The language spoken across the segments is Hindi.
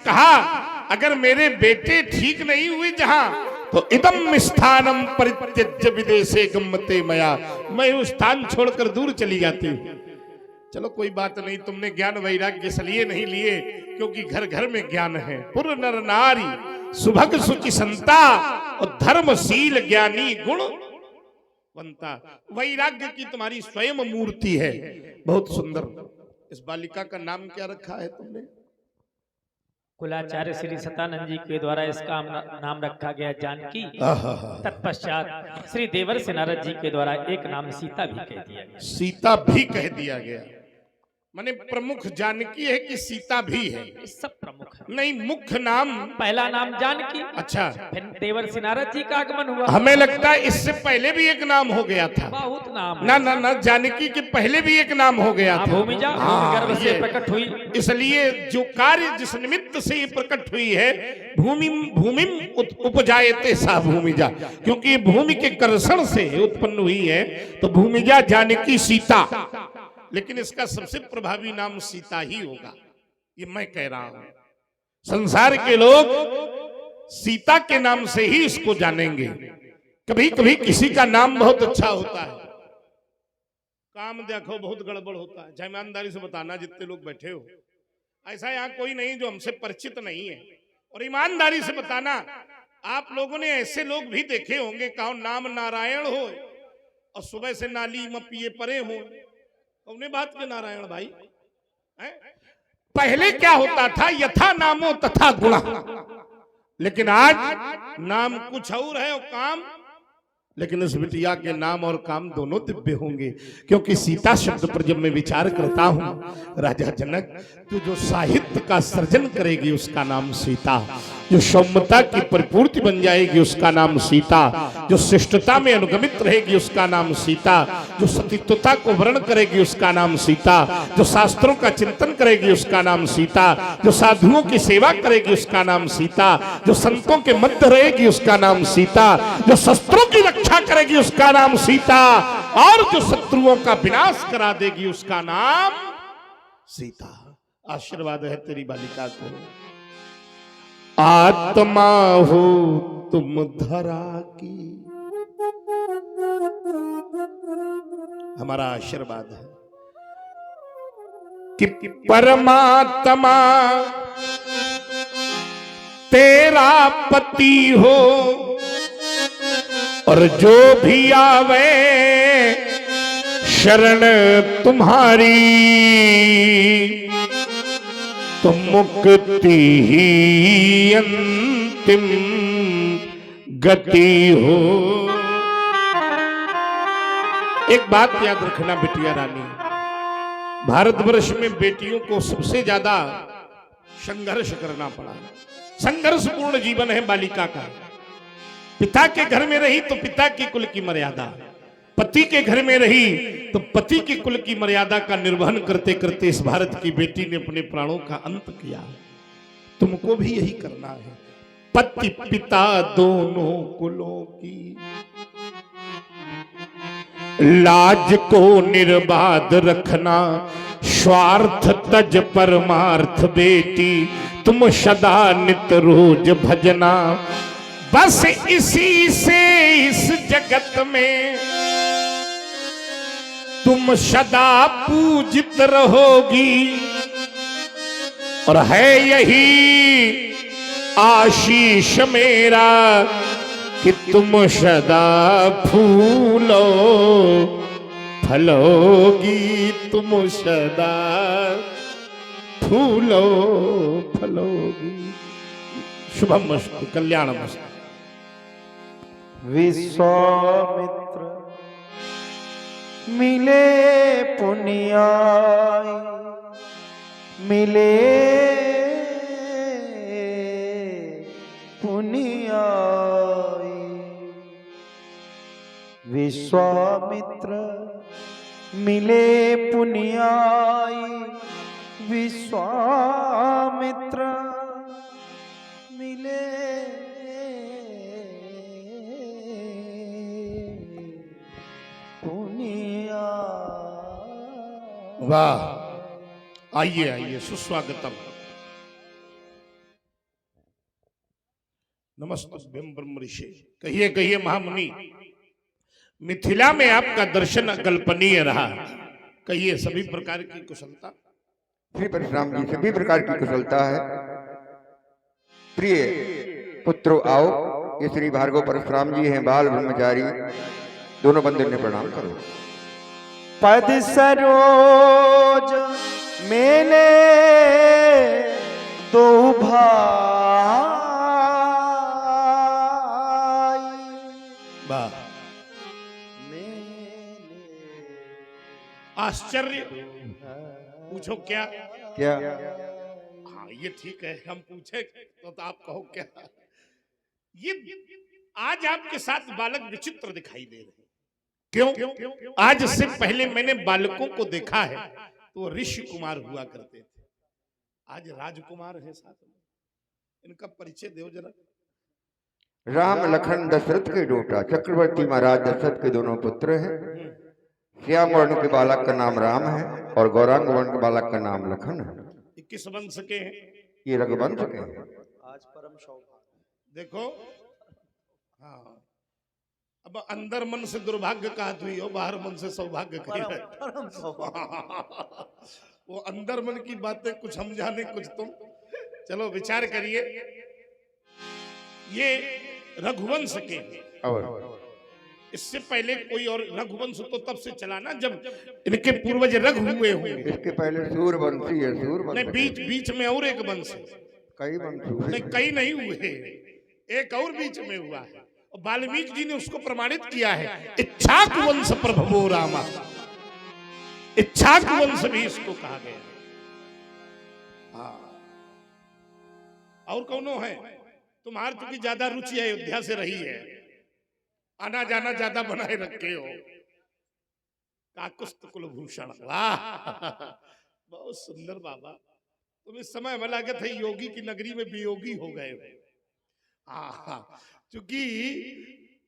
कहा अगर मेरे बेटे ठीक नहीं हुए जहां तो इदम स्थानम परित्यज्य विदेशे गम्मते मया, मैं उस स्थान छोड़कर दूर चली जाती हूँ। चलो कोई बात नहीं, तुमने ज्ञान वैराग्य इसलिए नहीं लिए क्योंकि घर घर में ज्ञान है। पुर नर नारी सुभग सुचि संता और धर्मशील ज्ञानी गुणवंता। वैराग्य की तुम्हारी स्वयं मूर्ति है, बहुत सुंदर। इस बालिका का नाम क्या रखा है तुमने? कुलाचार्य श्री सतानंद जी के द्वारा इसका नाम रखा गया जानकी। तत्पश्चात श्री देवर्षि नारद जी के द्वारा एक नाम सीता भी कह दिया गया। सीता भी कह दिया गया, माने प्रमुख जानकी है कि सीता भी है? सब प्रमुख है। नहीं, मुख्य नाम पहला नाम जानकी, अच्छा, फिर देवर्षि नारद जी का आगमन हुआ। हमें लगता है इससे पहले भी एक नाम हो गया था। बहुत नाम ना ना ना, जानकी के पहले भी एक नाम हो गया था। भूमिजा गर्भ से प्रकट हुई, इसलिए जो कार्य जिस निमित्त से ये प्रकट हुई है, भूमि भूमि उपजायते सा भूमिजा, क्योंकि भूमि के कर्षण से उत्पन्न हुई है, तो भूमिजा जानकी सीता। लेकिन इसका सबसे प्रभावी नाम सीता ही होगा, ये मैं कह रहा हूं। संसार के लोग सीता के नाम से ही इसको जानेंगे। कभी कभी किसी का नाम बहुत अच्छा होता है, काम देखो बहुत गड़बड़ होता है। ईमानदारी से बताना जितने लोग बैठे हो, ऐसा यहाँ कोई नहीं जो हमसे परिचित नहीं है। और ईमानदारी से बताना, आप लोगों ने ऐसे लोग भी देखे होंगे, कहो नाम नारायण हो और सुबह से नाली में पिए परे हो। उन्हें बात के नारायण भाई है? पहले क्या होता था, यथा नामो तथा गुणा, लेकिन आज नाम कुछ और है और काम, लेकिन इस बिटिया के नाम और काम दोनों दिव्य होंगे। क्योंकि सीता शब्द पर जब मैं विचार करता हूं, राजा जनक, तो जो साहित्य का सृजन करेगी उसका नाम सीता, जो सौम्यता की परिपूर्ति बन जाएगी उसका नाम सीता, जो शिष्टता में अनुगमित रहेगी उसका नाम सीता, जो सतीत्वता को वर्ण करेगी उसका नाम सीता, जो शास्त्रों का चिंतन करेगी उसका नाम सीता, जो साधुओं की सेवा करेगी उसका नाम सीता, जो संतों के मध्य रहेगी उसका नाम सीता, जो शस्त्रों की रक्षा करेगी उसका नाम सीता, और जो शत्रुओं का विनाश करा देगी उसका नाम सीता। आशीर्वाद है तेरी बालिका को। आत्मा हो तुम धरा की, हमारा आशीर्वाद है कि परमात्मा तेरा पति हो, और जो भी आवे शरण तुम्हारी तो मुक्ति ही अंतिम गति हो। एक बात याद रखना बिटिया रानी, भारतवर्ष में बेटियों को सबसे ज्यादा संघर्ष करना पड़ा। संघर्षपूर्ण जीवन है बालिका का। पिता के घर में रही तो पिता की कुल की मर्यादा, पति के घर में रही तो पति की कुल की मर्यादा का निर्वहन करते करते इस भारत की बेटी ने अपने प्राणों का अंत किया। तुमको भी यही करना है। पति पिता दोनों कुलों की लाज को निर्बाध रखना, स्वार्थ तज परमार्थ बेटी तुम सदा नित रोज भजना। बस इसी से इस जगत में तुम सदा पूजित रहोगी, और है यही आशीष मेरा कि तुम सदा फूलो फलोगी, तुम सदा फूलो फलोगी। शुभमस्तु, कल्याणमस्तु। विश्वामित्र मिले पुण्याय, मिले पुण्याय। विश्वामित्र मिले पुण्याय, विश्वामित्र मिले वाह, आइए आइए, सुस्वागतम। नमस्तुभ्यं ब्रह्म ऋषि। कहिए कहिए महामुनि, मिथिला में आपका दर्शन अकल्पनीय रहा। कहिए सभी प्रकार की कुशलता। श्री परशुराम जी सभी प्रकार की कुशलता है। प्रिय पुत्रों आओ, ये श्री भार्गव परशुराम जी हैं, बाल ब्रह्मचारी। दोनों बंदर ने प्रणाम करो। पद सरोज मेले दो भाई, वाह, मेले आश्चर्य। पूछो क्या? क्या? हाँ ये ठीक है, हम पूछे तो आप कहो क्या। ये आज आपके साथ बालक विचित्र दिखाई दे रहे हैं। क्यों? आज से पहले मैंने बालकों को देखा है तो वो ऋषि कुमार हुआ करते थे, आज राजकुमार है साथ में। इनका परिचय दो जरा। राम लखन दशरथ के डोटा, चक्रवर्ती महाराज दशरथ के दोनों पुत्र हैं। श्याम वर्ण के बालक का नाम राम है और गौरांग वर्ण के बालक का नाम लखन है। ये किस वंश के हैं? ये रघुवंश के हैं। आज परम सौभाग्य। देखो, हाँ, अब अंदर मन से दुर्भाग्य कहत हुई हो, बाहर मन से सौभाग्य कही है। परम सौभाग्य। वो अंदर मन की बातें कुछ हम जाने कुछ तुम। चलो विचार करिए, ये रघुवंश के हैं। और इससे पहले कोई और रघुवंश तो तब से चला ना जब इनके पूर्वज रघु हुए होंगे। इसके पहले सूरवंशी है, नहीं, सूरवंश। बीच में और एक वंश है। कई वंश नहीं, हुए। कई नहीं हुए, एक और बीच में हुआ है। और वाल्मीकि जी ने उसको प्रमाणित किया है, इच्छाक वंश प्रभवो रामा। इच्छाक वंश भी इसको कहा गया। हाँ, और कौनो है? तुम्हारी चूंकि ज्यादा रुचि अयोध्या से रही है, आना जाना ज्यादा बनाए रखे हो। काकुस्त कुलभूषण, वाह, बहुत सुंदर बाबा। तुम इस समय में लगे थे योगी की नगरी में वियोगी हो गए हो। हाँ, क्योंकि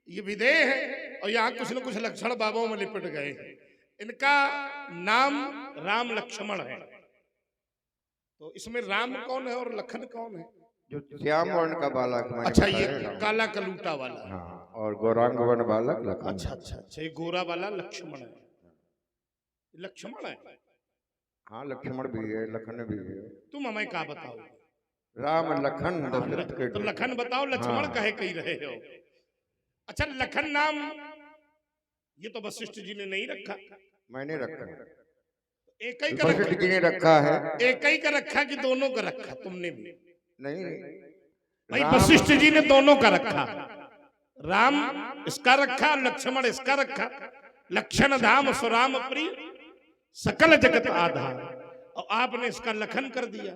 ये विदेह है और यहाँ कुछ न कुछ लक्षण बाबाओं में लिपट गए हैं। इनका नाम राम लक्ष्मण है, तो इसमें राम कौन है और लखन कौन है? जो श्याम वर्ण का बालक मैंने अच्छा, बताया ये राम। काला कलूटा वाला। हाँ, और गौरांग वर्ण बालक लखन। अच्छा अच्छा अच्छा, ये गोरा वाला लक्ष्मण है। लक्ष्मण है। हाँ, लक्ष्मण भी है, लखन भी है। तुम हमें क्या बताओ? राम लखन दशरथ के तो लखन बताओ, लक्ष्मण हाँ। कहे कही रहे हो? अच्छा, लखन नाम ये तो वशिष्ठ जी ने नहीं रखा, मैंने रखा है। एक ही का वशिष्ठ रखा। जी ने रखा है। एक ही का रखा कि दोनों का रखा? तुमने भी नहीं, भाई, राम- वशिष्ठ जी ने दोनों का रखा। राम इसका रखा, लक्ष्मण इसका रखा। लक्षण धाम सुराम प्रिय, सकल जगत आधार। और आपने इसका लखन कर दिया,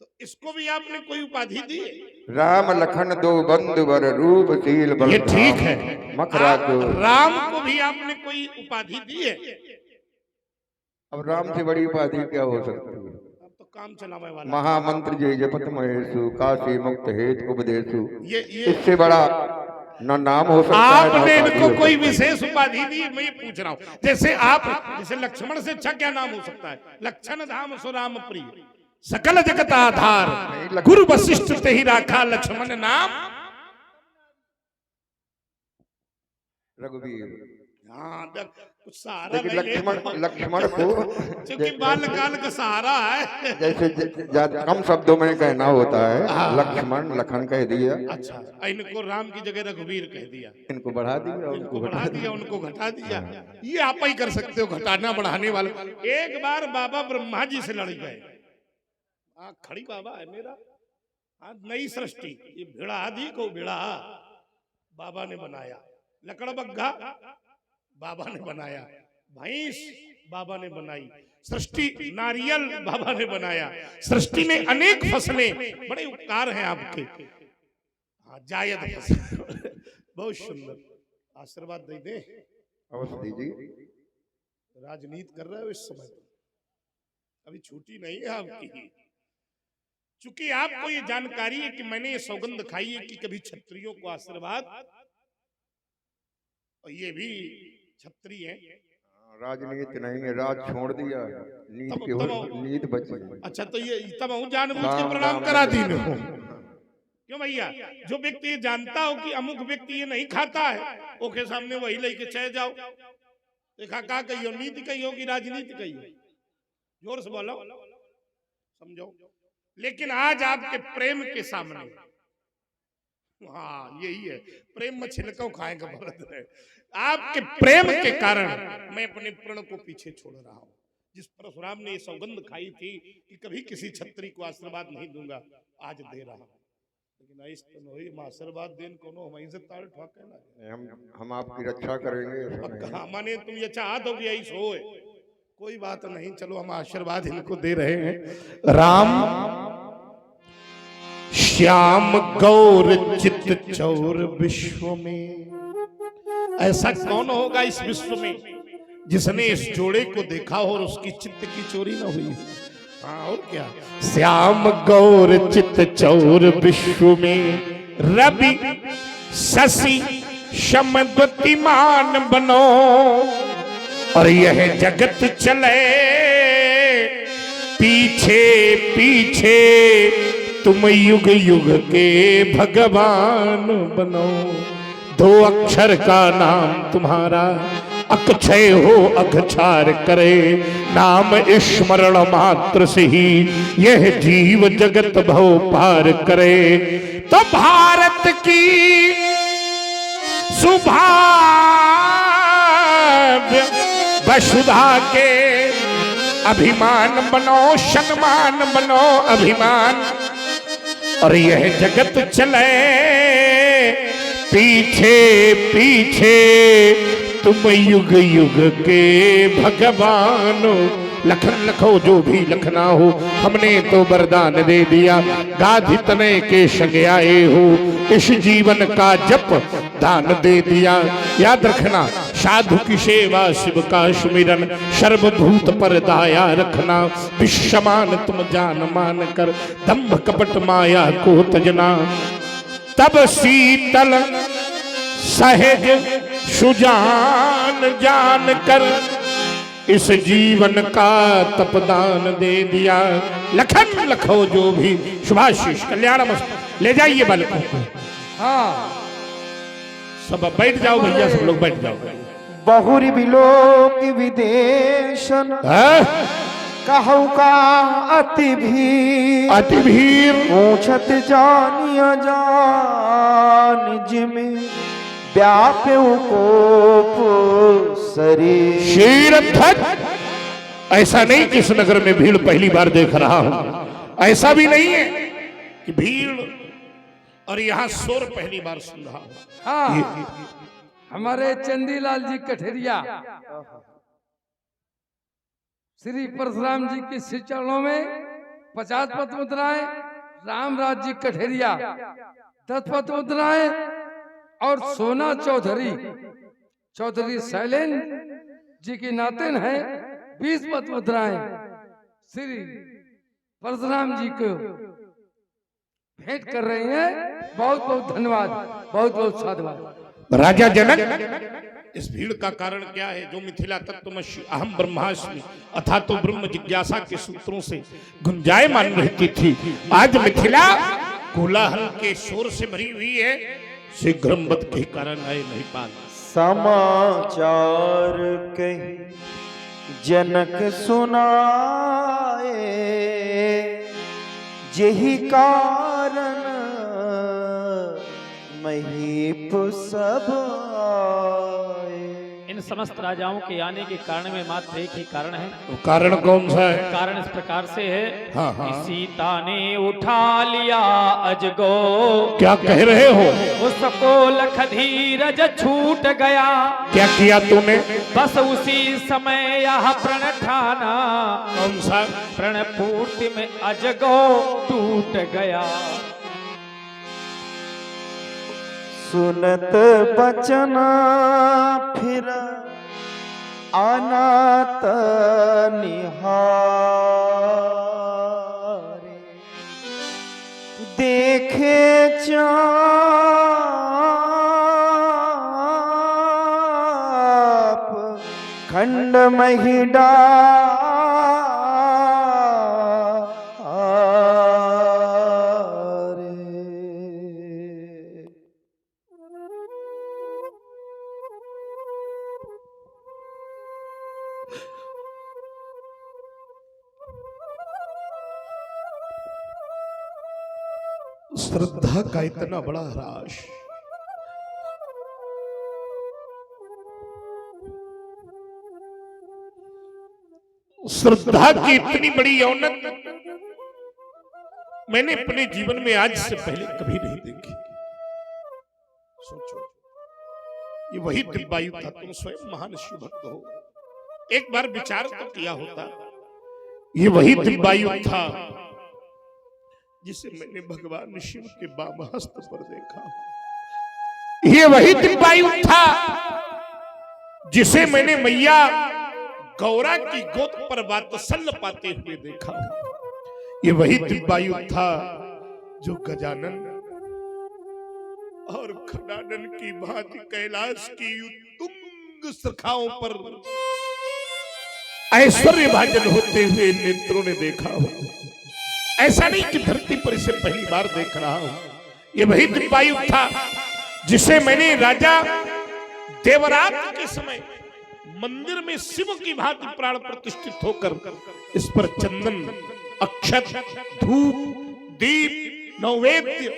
तो इसको भी आपने कोई उपाधि दी? राम लखन दो बंधु बर रूपशील बल ये ठीक धाम। है। मखरा को राम को भी आपने कोई उपाधि दी है? अब राम से बड़ी उपाधि क्या हो सकती है? अब तो काम चलावे वाला। महामंत्र जय जपत महेशु, काशी मुक्त हेत उपदेशु। ये इससे बड़ा न नाम हो सकता है, न आपने उपाधि इनको हो कोई सकती है। विशेष उपाधि दी? मैं ये पूछ रहा हूं, जैसे आप, जैसे लक्ष्मण से अच्छा क्या नाम हो सकता है? लक्षण धाम सुराम प्रिय, सकल जगत आधार, गुरु वशिष्ठ ते ही राखा लक्ष्मण नाम। रघुवीर। हाँ, कुछ सहारा लेकिन नहीं ले। लक्ष्मण को क्योंकि बाल काल का सहारा है। जैसे कम शब्दों में कहना होता है, लक्ष्मण लखन कह दिया। अच्छा, इनको राम की जगह रघुवीर कह दिया, इनको बढ़ा दिया, इनको बढ़ा दिया, उनको घटा दिया। ये आप ही कर सकते हो, घटाना बढ़ाने वाले। एक बार बाबा ब्रह्मा जी से लड़ गए। खड़ी बाबा है मेरा, आज नई सृष्टि, ये भिड़ा आदि को भिड़ा बाबा ने बनाया, लकड़ बग्घा बाबा ने बनाया, भैंस बाबा ने बनाई, सृष्टि नारियल बाबा ने बनाया, सृष्टि में अनेक फसलें। बड़े उपकार हैं आपके। हाँ, जायद फसल। बहुत सुंदर, आशीर्वाद दे दे। अवश्य दीजिए। राजनीति कर रहे हो इस समय, अभी छुट्टी नहीं है आपकी। चूंकि आपको ये जानकारी है कि मैंने ये सौगंध खाई है कि कभी क्षत्रियों को आशीर्वाद, और ये भी क्षत्रिय है। राजनीति नहीं है, राज छोड़ दिया, नीत केवल नीत बची है। अच्छा, तो ये तब जानबूझ के राम प्रणाम राम करा दी राम। न, क्यों भैया? जो व्यक्ति ये जानता हो कि अमुक व्यक्ति ये नहीं खाता है, ओके सामने वही लेके चले जाओ। देखा का कहियो, नीति कहियो कि राजनीति कहियो? जोर से बोलो, समझो। लेकिन आज आपके प्रेम के सामने, हाँ यही है, प्रेम में छिलका खाएगा भरत है। आपके प्रेम के कारण मैं अपने प्रण को पीछे छोड़ रहा हूं। जिस परशुराम ने ये सौगंध खाई थी कि कभी किसी छत्री को आशीर्वाद नहीं दूंगा, आज दे रहा हूं। लेकिन ऐसा तो नहीं, हम आशीर्वाद देन कोनो हम से ताल ठोके ना, हम आपकी रक्षा करेंगे। हाँ माने तुम ये चाहत हो कि ऐसा होए, कोई बात नहीं, चलो हम आशीर्वाद इनको दे रहे हैं। राम श्याम गौर चित चौर विश्व में, ऐसा कौन होगा इस विश्व में जिसने इस जोड़े को देखा हो और उसकी चित्त की चोरी ना हुई? हाँ और क्या। श्याम गौर चित चौर विश्व में, रवि शशि समद्युतिमान बनो, और यह जगत चले पीछे पीछे, तुम युग युग के भगवान बनो। दो अक्षर का नाम तुम्हारा अक्षय हो अघचार करे, नाम स्मरण मात्र से ही यह जीव जगत भव पार करे। तो भारत की सुभाव्य वसुधा के अभिमान बनो, सम्मान बनो अभिमान, और यह जगत चले पीछे पीछे, तुम युग युग के भगवान। लखन लखो जो भी लखना हो, हमने तो वरदान दे दिया, गाधी तने के संग आए हो, इस जीवन का जप दान दे दिया। याद रखना, साधु की सेवा शिव का सुमिरन, सर्वभूत पर दाया रखना, विश्वमान तुम जान मान कर, दंभ कपट माया को तजना। तब शीतल सहज सुजान जान कर, इस जीवन का तपदान दे दिया। लखन लखो जो भी शुभाशीष कल्याण मस्त। ले जाइए बालकों को। हाँ सब बैठ जाओ भैया, सब लोग बैठ जाओ। बहुरी बिलोक विदेशन, कहू का अति भीर पूछत जानिया जान, जिमे व्याप्य कोप शरीर। शेर ऐसा नहीं कि इस नगर में भीड़ पहली बार देख रहा हूं, ऐसा भी नहीं है कि भीड़ और यहां शोर पहली बार सुन रहा हूं। हाँ हमारे चंदीलाल जी कठेरिया श्री परशुराम जी के श्री चरणों में 50 पद मुद्राएं, रामराज जी कठेरिया 10 पद मुद्राएं, और सोना चौधरी शैलेन जी की नातिन है 20 पद मुद्राएं श्री परशुराम जी को भेंट कर रही हैं। बहुत बहुत धन्यवाद, बहुत बहुत साधुवाद। राजा जनक, इस भीड़ का कारण क्या है? जो मिथिला तत्वमसि अहम ब्रह्मास्मि अथा तो ब्रह्म जिज्ञासा के सूत्रों से गुंजायमान रहती थी, आज मिथिला कोलाहल के शोर से भरी हुई है। शीघ्रम बद के कारण आए नहीं पाल। समाचार कही जनक सुनाए, यही कारण महीप सब आए। इन समस्त राजाओं के आने के कारण में मात्र एक ही कारण है। तो कारण कौन सा है? कारण इस प्रकार से है, हाँ, हाँ। कि सीता ने उठा लिया अजगो। क्या कह रहे हो? उसको लख धीरज छूट गया। क्या किया तूने? बस उसी समय यह प्रण ठाना। कौन सा? प्रण पूर्ति में अजगो टूट गया। सुनत बचना फिर अनाथ निहारे, देखे चाप खंड महिडा श्रद्धा का इतना बड़ा ह्रास, श्रद्धा की इतनी बड़ी औनत मैंने अपने जीवन में आज से पहले कभी नहीं देखी। सोचो, ये वही दिव्यायु था। तुम स्वयं महान शिव भक्त हो, एक बार विचार तो किया होता। ये वही दिव्यायु था जिसे मैंने भगवान शिव के बाम हस्त पर देखा। ये वही दिव्यायु था जिसे मैंने मैया गौरा की गोद पर वात्सल्य पाते हुए देखा। ये वही दिव्यायु था जो गजानन और खडानन की भांति कैलाश की उत्तुंग शाखाओं पर ऐश्वर्य भाजन होते हुए नेत्रों ने देखा हो। ऐसा नहीं कि धरती पर इसे पहली बार देख रहा हूं। ये वही दिव्यायु था जिसे मैंने राजा देवरात के समय मंदिर में शिव की भांति प्राण प्रतिष्ठित होकर इस पर चंदन, अक्षत, धूप, दीप, नैवेद्य,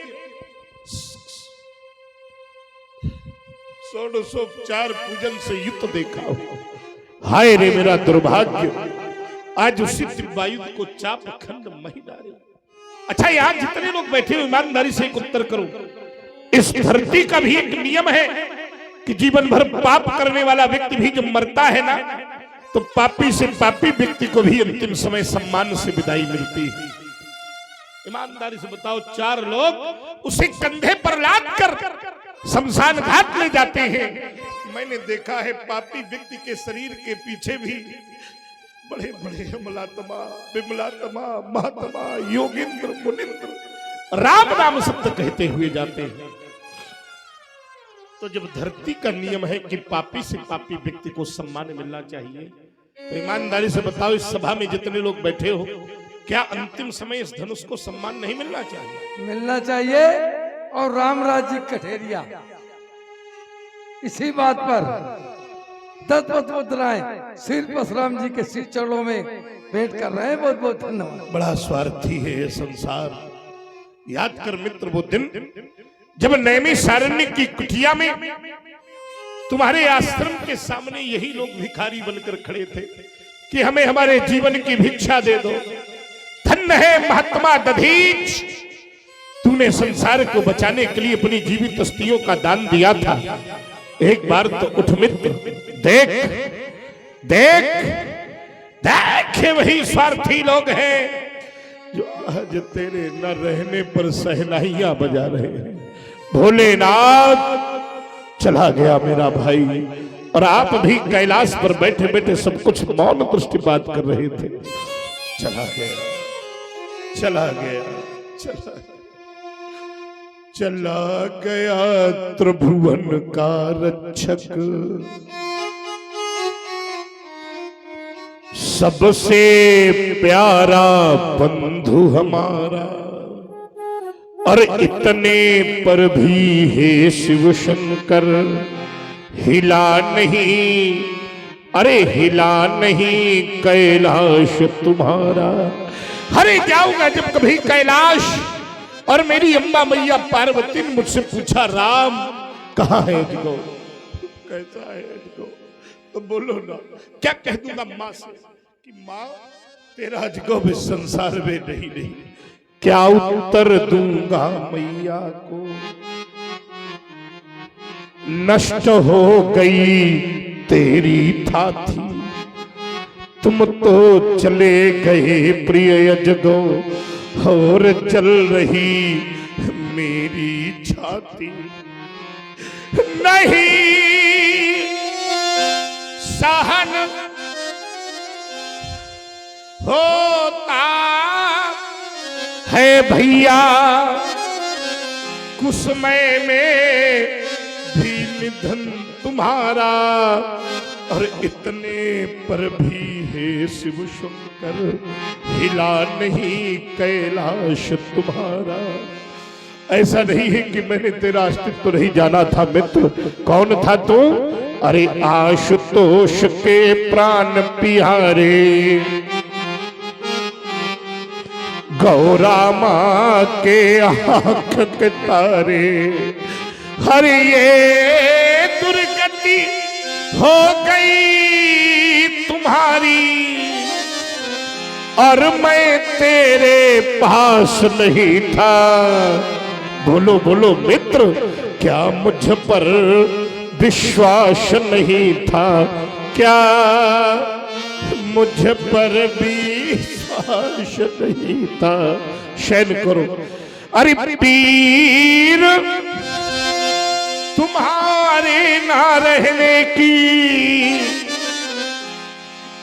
षोडशोपचार पूजन से युक्त देखा हो। हाय रे मेरा दुर्भाग्य, आज उसी दिव्यायु को चाप खंड मही डाले। अच्छा, यहां जितने लोग बैठे हुए ईमानदारी से एक उत्तर करो। इस धरती का भी एक नियम है कि जीवन भर पाप करने वाला व्यक्ति भी जब मरता है ना, तो पापी से पापी व्यक्ति को भी अंतिम समय सम्मान से विदाई मिलती है। ईमानदारी से बताओ, 4 लोग उसे कंधे पर लाद कर शमशान घाट ले जाते हैं। मैंने देखा है पापी व्यक्ति के शरीर के पीछे भी बड़े बड़े अमलात्मा, विमलात्मा, महात्मा, योगेंद्र, मुनिंद्र राम नाम शब्द कहते हुए जाते हैं। तो जब धरती का नियम है कि पापी से पापी व्यक्ति को सम्मान मिलना चाहिए, तो ईमानदारी से बताओ, इस सभा में जितने लोग बैठे हो, क्या अंतिम समय इस धनुष को सम्मान नहीं मिलना चाहिए? मिलना चाहिए। और रामराज जी कठेरिया इसी बात पर दत्त मुद्राएं श्री परशुराम जी के श्री चरणों में भेंट कर रहे हैं। बहुत बहुत धन्यवाद। बड़ा स्वार्थी है ये संसार। याद कर मित्र, वो दिन जब नैमिषारण्य की कुटिया में तुम्हारे आश्रम के सामने यही लोग भिखारी बनकर खड़े थे कि हमें हमारे जीवन की भिक्षा दे दो। धन्य है महात्मा दधीच, तूने संसार को बचाने के लिए अपनी जीवित अस्थियों का दान दिया था। एक बार तो उठ मित्र, देख देख देख, वही स्वार्थी लोग हैं जो आज तेरे न रहने पर सहनाइयां बजा रहे हैं। भोलेनाथ, चला गया मेरा भाई, और आप भी कैलाश पर बैठे बैठे सब कुछ मौन दृष्टिपात कर रहे थे। चला गया, चला गया, चला गया, चला गया त्रिभुवन का रक्षक, सबसे प्यारा बंधु हमारा। और इतने पर भी हे शिव शंकर हिला नहीं, अरे हिला नहीं कैलाश तुम्हारा। अरे जाऊंगा जब कभी कैलाश, और मेरी अम्मा मैया पार्वती ने मुझसे पूछा, राम कहाँ है अजगो, कैसा है अजगो, तो बोलो ना, क्या कह दूंगा माँ से कि माँ तेरा अजगो भी संसार में नहीं। क्या उत्तर दूंगा मैया को, नष्ट हो गई तेरी थाथी, तुम तो चले गए प्रिय अजगो, और चल रही मेरी छाती। नहीं सहन होता है भैया, कुसमय में भी निधन तुम्हारा। और इतने पर भी हे शिव शंकर हिला नहीं कैलाश तुम्हारा। ऐसा नहीं है कि मैंने तेरा अस्तित्व नहीं जाना था मित्र। कौन था तू? अरे आशुतोष के प्राण प्यारे, गौरा माँ के आँख के तारे, हर ये दुर्गति हो गई तुम्हारी, और मैं तेरे पास नहीं था। बोलो बोलो मित्र, क्या मुझ पर विश्वास नहीं था? क्या मुझ पर विश्वास नहीं था? शयन करो। अरे पीर तुम्हारे ना रहने की,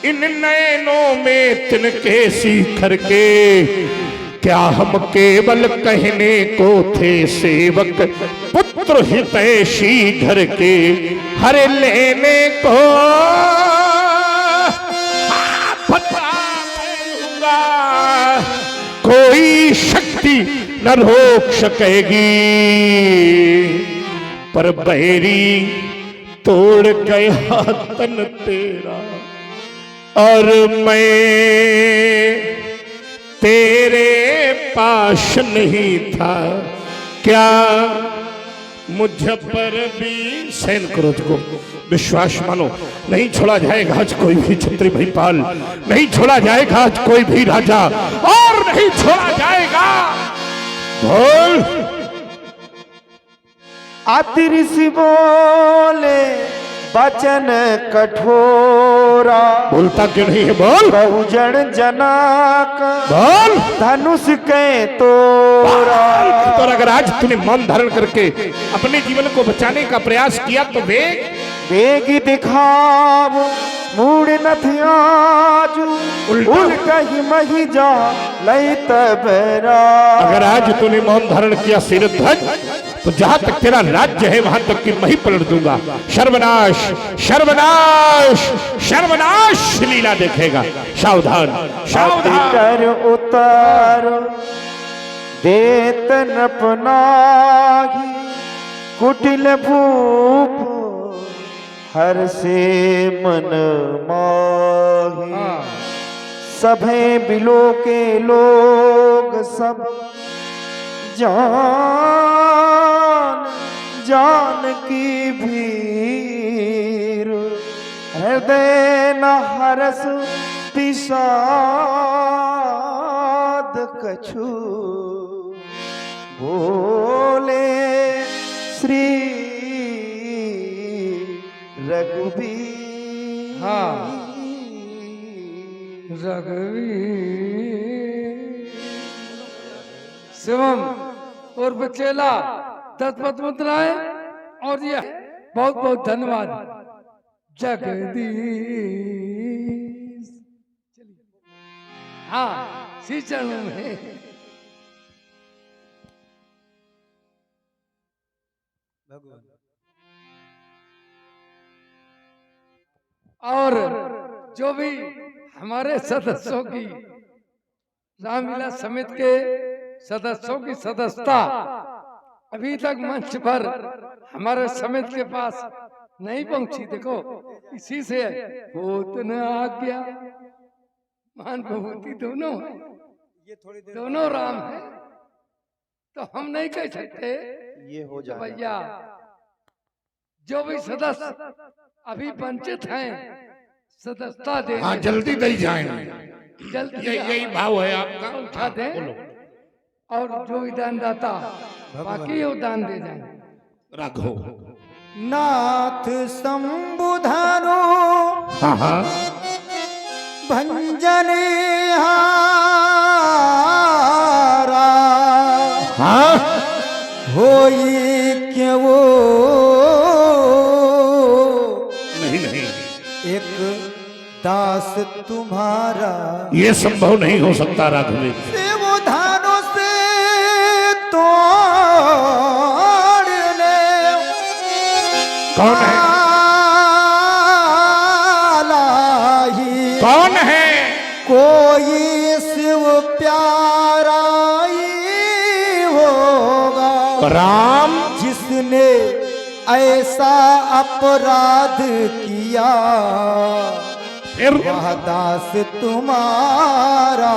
इन नैनों में तिनके सी करके, क्या हम केवल कहने को थे सेवक, पुत्र हितैषी घर के, हरे लेने को फटाऊंगा, कोई शक्ति न रोक सकेगी, पर बैरी तोड़ गया तन तेरा, और मैं तेरे पास नहीं था। क्या मुझ पर भी सहन करो को विश्वास मानो, नहीं छोड़ा जाएगा आज कोई भी छत्री भीपाल, नहीं छोड़ा जाएगा आज कोई भी राजा, और नहीं छोड़ा जाएगा। बोल। अति ऋषि बोले वचन कठोरा, बोलता क्यों नहीं है? बोल। बहुजन जना का बोल। धनुष के तोरा। तो अगर आज तूने मौन धारण करके अपने जीवन को बचाने का प्रयास किया तो वेग दिखाव मूड नथियाज, उल्टा ही मही जा लई तबरा। अगर आज तूने मौन धारण किया सिर ध्वज, तो जहां तक तेरा राज्य है वहां तक की मैं ही पलट दूंगा। सर्वनाश सर्वनाश सर्वनाश लीला देखेगा। सावधान सावधान। कर उतार देत नपनाही, कुटिल भूप हर से मन माही। सभे बिलो के लोग सब जान जान की भीर, हृदय न हरस पिषाद कछु, बोले श्री रघुवीर। रघुवीर शिवम और बचेला तत्पत मुद्राएं, और यह बहुत बहुत धन्यवाद जगदीश। हाँ, श्री चरणों में और जो भी हमारे सदस्यों की रामलीला समिति के सदस्यों की सदस्यता अभी तक मंच पर हमारे समिति के पास नहीं पहुंची, देखो इसी से होत न आ गया। मान भभूति दोनों है, दोनों राम है, तो हम नहीं कह सकते ये हो जाए भैया। जो भी सदस्य अभी वंचित हैं सदस्यता दे, हाँ जल्दी दे जाए। जल्दी यही भाव है आपका। उठा दें, बोलो। और जो भी दानदाता बाकी वो दान दे जाए। राघो। नाथ संबुधनो हाँ हाँ भंजने हारा, हाँ होई क्यों वो नहीं एक दास तुम्हारा, ये संभव नहीं हो सकता राघवी। वो धानों से तोड़ ले। कौन है? कौन है? कोई शिव प्यारा ही होगा, राम जिसने ऐसा अपराध किया, फिर वह दास तुम्हारा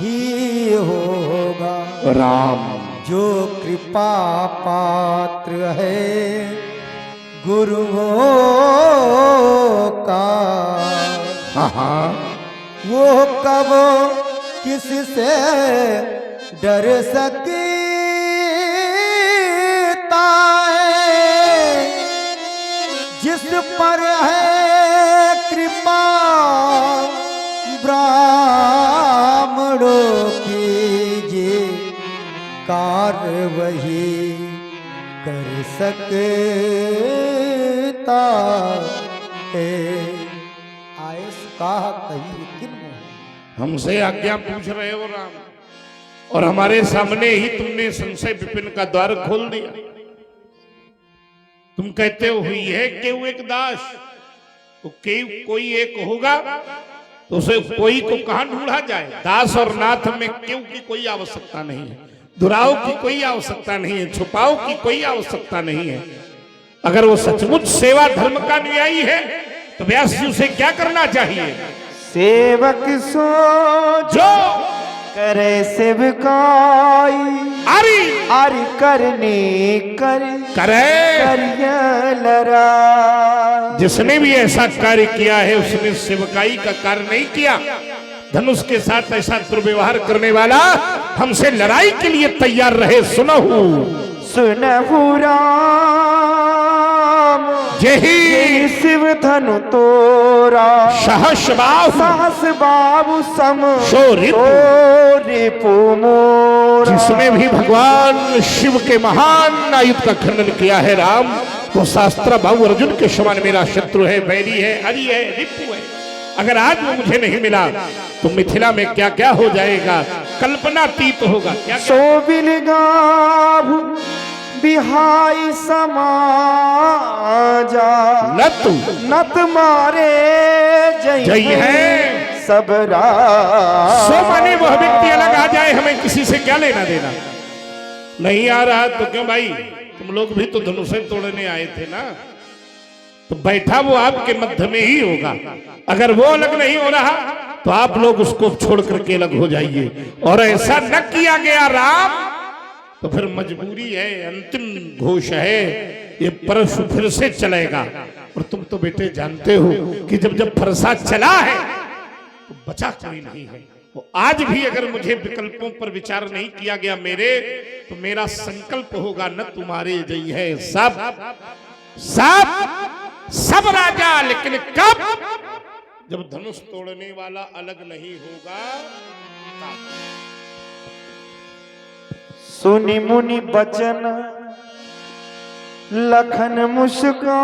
ही होगा। राम जो कृपा पात्र है गुरुओं का, हाँ वो कब किससे डर सकता है। जिस पर है कृपा ब्राह्मणों की, ये कार्य वही कर सकता है। आयस कहा कही किन मोह। हमसे आज्ञा पूछ रहे हो राम, और हमारे सामने ही तुमने संशय विपिन का द्वार खोल दिया। तुम कहते हो हुई है केहू एक दास, तो केहू कोई एक होगा तो उसे कोई को कहां ढूंढा जाए। दास और नाथ में केहू की कोई आवश्यकता नहीं है, दुराव की कोई आवश्यकता नहीं है, छुपाव की कोई आवश्यकता नहीं है। अगर वो सचमुच सेवा धर्म का अनुयायी है तो व्यास जी उसे क्या करना चाहिए? सेवक सो जो करे सेवकाई, आरी आरी करने कर करे। करिया लड़ाई। जिसने भी ऐसा कार्य किया है उसने सेवकाई का कार्य नहीं किया। धनुष के साथ ऐसा दुर्व्यवहार करने वाला हमसे लड़ाई के लिए तैयार रहे। सुनहु सुनहु राम यही शिव धनु तोरा, सहस बाहु साहस बाबू सम शोरिपु। रिपु मोरा। जिसने भी भगवान शिव के महान आयुध का खंडन किया है राम, वो शास्त्र बाहु अर्जुन के समान मेरा शत्रु है, बैरी है, हरि है, रिपु है। अगर आज वो मुझे नहीं मिला तो मिथिला में क्या क्या हो जाएगा, कल्पनातीत होगा। क्या सोबिल गाभु बिहाई समाजा, नत मारे जय है सब सो माने वह व्यक्ति अलग आ जाए, हमें किसी से क्या लेना देना। नहीं आ रहा तो क्यों भाई, तुम लोग भी तो धनुष तोड़ने आए थे ना, तो बैठा वो आपके मध्य में ही होगा। अगर वो अलग नहीं हो रहा तो आप लोग उसको छोड़ करके अलग हो जाइए। और ऐसा न किया गया राम तो फिर मजबूरी है, अंतिम घोष है, ये परशु फिर से चलेगा। और तुम तो बेटे जानते हो कि जब फरसा चला है तो बचा कोई नहीं है। तो आज भी अगर मुझे विकल्पों पर विचार नहीं किया गया मेरे, तो मेरा संकल्प होगा न तुम्हारे जय है सब सब सब राजा, लेकिन कब? जब धनुष तोड़ने वाला अलग नहीं होगा। सुनि मुनि बचन लखन मुस्काने,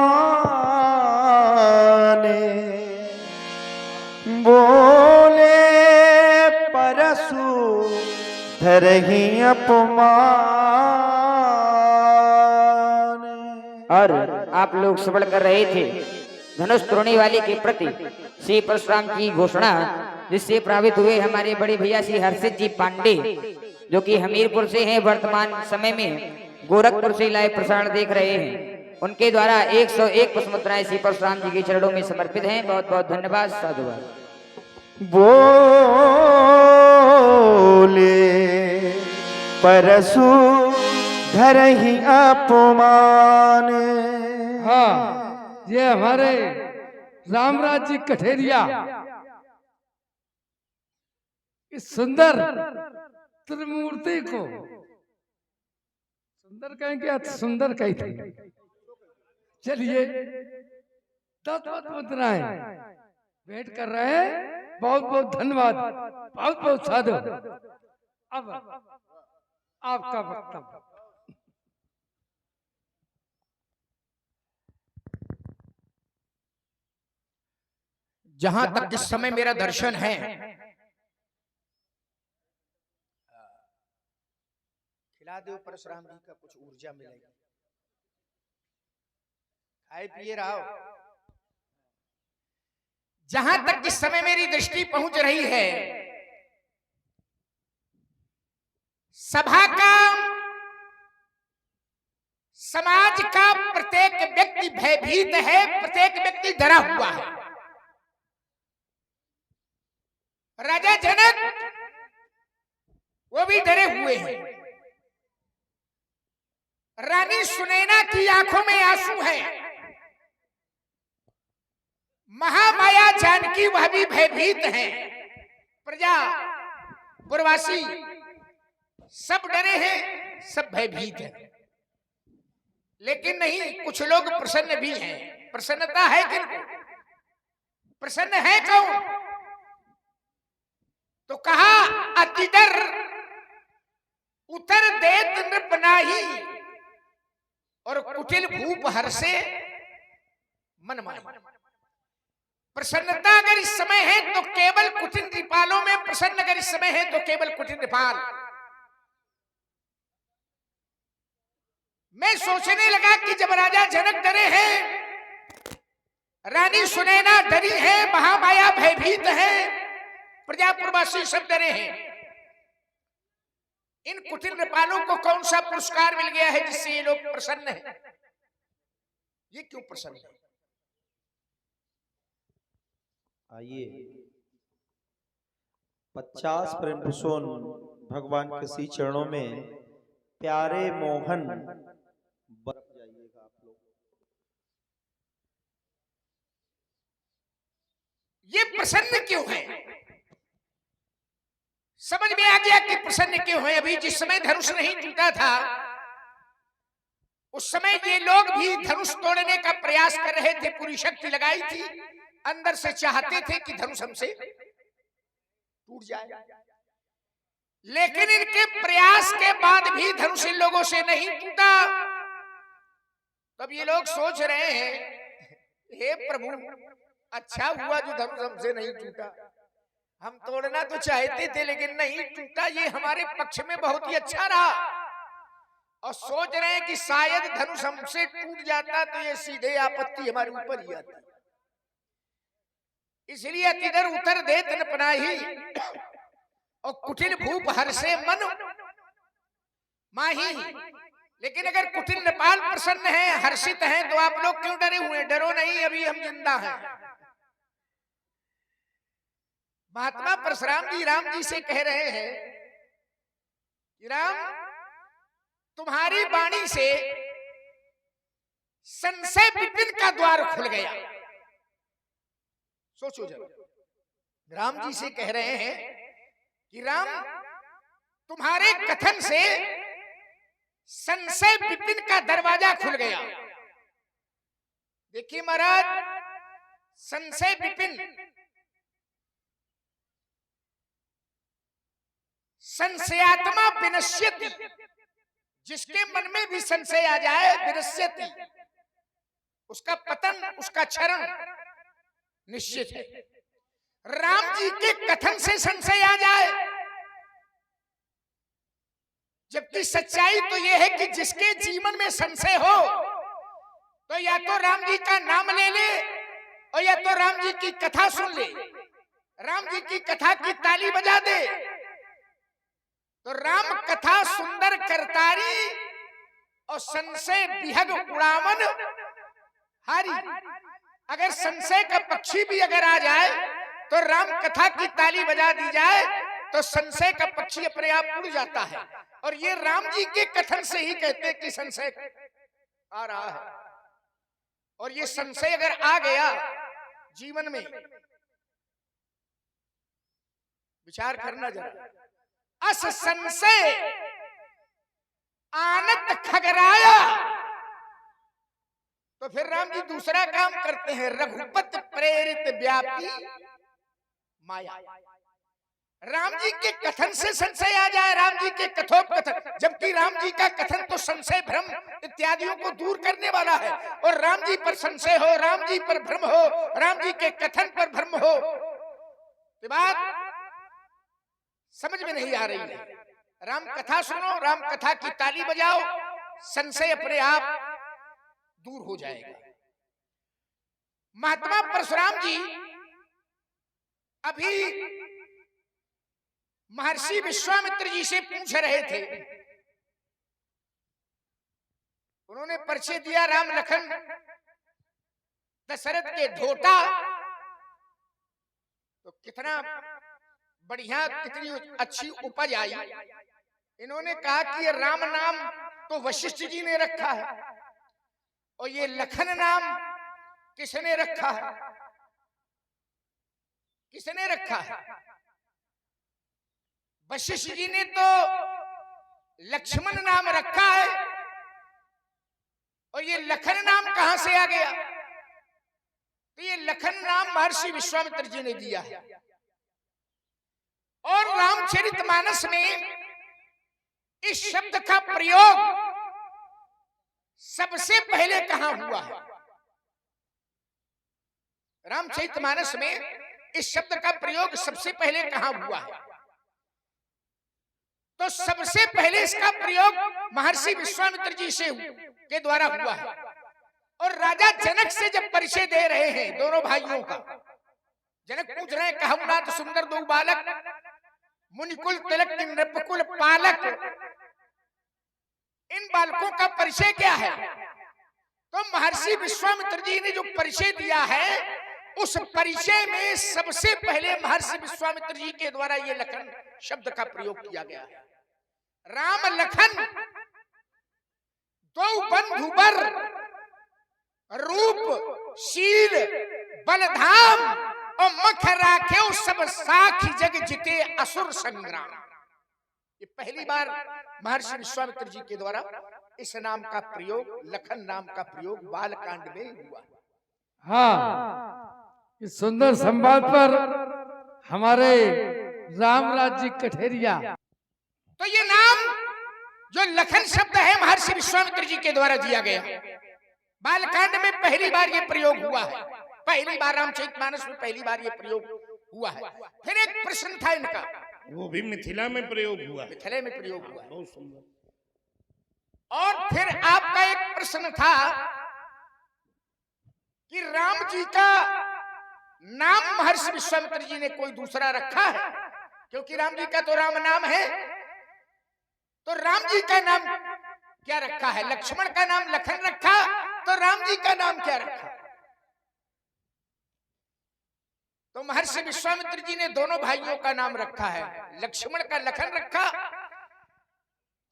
बोले परसु धरहि अपमान। और आप लोग श्रवण कर रहे थे धनुष तोड़ने वाले के प्रति श्री परशुराम की घोषणा, जिससे प्रभावित हुए हमारे बड़े भैया श्री हर्षित जी पांडे, जो कि हमीरपुर से हैं, वर्तमान समय में गोरखपुर से लाइव प्रसारण देख रहे हैं। उनके द्वारा 101 पुष्पमुद्राएं श्री परशुराम जी के चरणों में समर्पित हैं। बहुत बहुत धन्यवाद, साधुवाद। बोले परसु धरहि अपमान। हाँ, ये हमारे रामराज जी कठेरिया इस सुंदर त्रिमूर्ति को, सुंदर कहेंगे या सुंदर कही थे, चलिए 10 मुद्राएं भेंट कर रहे हैं। बहुत बहुत धन्यवाद, बहुत बहुत साधु। अब आपका वक्तव्य। जहां तक इस समय मेरा दर्शन है, खिला दो परशुराम जी का, कुछ ऊर्जा मिलेगी। खाए पिए रहो। जहां तक इस समय मेरी दृष्टि पहुंच रही है, सभा का, समाज का प्रत्येक व्यक्ति भयभीत है, प्रत्येक व्यक्ति डरा हुआ है। राजा जनक वो भी डरे हुए हैं। रानी सुनैना की आंखों में आंसू है। महामाया जानकी वह भी भयभीत है। प्रजा पुरवासी सब डरे हैं, सब भयभीत हैं। लेकिन नहीं, कुछ लोग प्रसन्न भी हैं। प्रसन्नता है किनको? प्रसन्न है कौन? तो कहा अतिदर उतर देत नृप नाही, और कुटिल भूप हर्षे मन माही। प्रसन्नता अगर इस समय है तो केवल कुटिल नृपालों में प्रसन्न, अगर इस समय है तो केवल कुटिल नृपाल। मैं सोचने लगा कि जब राजा जनक डरे हैं, रानी सुनैना डरी है, महामाया भयभीत है, प्रजापुरवासी सब डरे हैं, इन कुटिल नृपालों को कौन सा पुरस्कार मिल गया है जिससे ये लोग प्रसन्न हैं? ये क्यों प्रसन्न है? आइए 50 प्रेम पुष्पों भगवान के श्री चरणों में प्यारे मोहन बरस जाइएगा आप लोग। ये प्रसन्न क्यों है? समझ में आ गया कि प्रसन्न क्यों है। अभी जिस समय धनुष नहीं टूटा था उस समय ये लोग भी धनुष तोड़ने का प्रयास कर रहे थे, पूरी शक्ति लगाई थी, अंदर से चाहते थे कि धनुष हमसे टूट जाए। लेकिन इनके प्रयास के बाद भी धनुष इन लोगों से नहीं टूटा। तब ये लोग सोच रहे हैं, हे प्रभु, अच्छा हुआ जो धनुष हमसे नहीं टूटा। हम तोड़ना तो चाहते थे लेकिन नहीं टूटा, ये हमारे पक्ष में बहुत ही अच्छा रहा। और सोच रहे हैं कि शायद धनुष हमसे टूट जाता तो ये सीधे आपत्ति हमारे ऊपर ही आती। इसलिए तिधर उतर दे तन पनाही, और कुटिल भूप हर्षे मन माही। लेकिन अगर कुटिल नृपाल प्रसन्न है, हर्षित हैं, तो आप लोग क्यों डरे हुए? डरो नहीं, अभी हम जिंदा हैं। महात्मा परशुराम जी राम जी से कह रहे हैं कि राम, तुम्हारी वाणी से संशय विपिन का द्वार खुल गया। सोचो जरा, राम जी से कह रहे हैं कि राम, तुम्हारे कथन से संशय विपिन का दरवाजा खुल गया। देखिए महाराज, संशय विपिन, संशयात्मा विनश्यति, जिसके मन में भी संशय आ जाए, विनश्यति, उसका पतन, उसका क्षरण निश्चित है। राम जी के कथन से संशय आ जाए, जबकि सच्चाई तो यह है कि जिसके जीवन में संशय हो तो या तो राम जी का नाम ले ले और या तो राम जी की कथा सुन ले, राम जी की कथा की ताली बजा दे। तो राम कथा सुंदर करतारी और संशय विहग उड़ावन हारी। अगर संशय का पक्षी भी अगर आ जाए तो राम कथा की ताली बजा दी जाए तो संशय का पक्षी अपने आप उड़ जाता है। और ये राम जी के कथन से ही कहते हैं कि संशय आ रहा है। और ये संशय अगर आ गया जीवन में, विचार करना जरा, अस संशय आनत खगराया, तो फिर राम जी दूसरा काम करते हैं, रघुपत प्रेरित व्यापी माया। राम जी के कथन से संशय आ जाए, राम जी के कथोपकथन, जबकि राम जी का कथन तो संशय भ्रम इत्यादियों को दूर करने वाला है। और राम जी पर संशय हो, राम जी पर भ्रम हो, राम जी के कथन पर भ्रम हो, तो बात समझ में नहीं आ रही है। राम कथा सुनो, राम कथा की ताली बजाओ, संशय अपने आप दूर हो जाएगा। महात्मा परशुराम जी अभी महर्षि विश्वामित्र जी से पूछ रहे थे। उन्होंने परिचय दिया, राम लखन दशरथ के ढोटा, तो कितना बढ़िया, कितनी अच्छी उपज आई। इन्होंने कहा कि ये राम नाम तो वशिष्ठ जी ने रखा है और ये लखन नाम किसने रखा है? किसने रखा है? वशिष्ठ जी ने तो लक्ष्मण नाम रखा है और ये लखन नाम कहां से आ गया? तो ये लखन नाम महर्षि विश्वामित्र जी ने दिया है। और रामचरितमानस में इस शब्द का प्रयोग सबसे पहले कहां हुआ है? रामचरितमानस में इस शब्द का प्रयोग सबसे पहले कहां हुआ है? तो सबसे पहले इसका प्रयोग महर्षि विश्वामित्र जी से के द्वारा हुआ है। और राजा जनक से जब परिचय दे रहे हैं दोनों भाइयों का, जनक पूछ रहे हैं कहूं नाथ सुंदर दो बालक, मुनिकुल तिलक नृपकुल पालक, इन बालकों का परिचय क्या है? तो महर्षि विश्वामित्र जी ने जो परिचय दिया है उस परिचय में सबसे पहले महर्षि विश्वामित्र जी के द्वारा ये लखन शब्द का प्रयोग किया गया है। राम लखन दो बंधुबर, रूप शील बलधाम और मख राखे सब साखी जग जिते असुर संग्राम। ये पहली बार महर्षि विश्वामित्र जी के द्वारा इस नाम का प्रयोग, लखन नाम का प्रयोग बालकांड में हुआ। हाँ, इस सुंदर संवाद पर हमारे रामराज जी कठेरिया। तो ये नाम जो लखन शब्द है महर्षि विश्वामित्र जी के द्वारा दिया गया, बालकांड में पहली बार ये प्रयोग हुआ है। पहली बार रामचरितमानस में पहली बार ये प्रयोग हुआ है। फिर एक प्रश्न था इनका, वो भी मिथिला में प्रयोग हुआ, मिथिला में प्रयोग हुआ। बहुत सुंदर। और फिर आपका एक प्रश्न था कि राम जी का नाम महर्षि विश्वामित्र जी ने कोई दूसरा रखा है? क्योंकि राम जी का तो राम नाम है, तो राम जी का नाम क्या रखा है? लक्ष्मण का नाम लखन रखा, तो राम जी का नाम क्या रखा? तो महर्षि विश्वामित्र जी ने दोनों भाइयों का नाम रखा है, लक्ष्मण का लखन रखा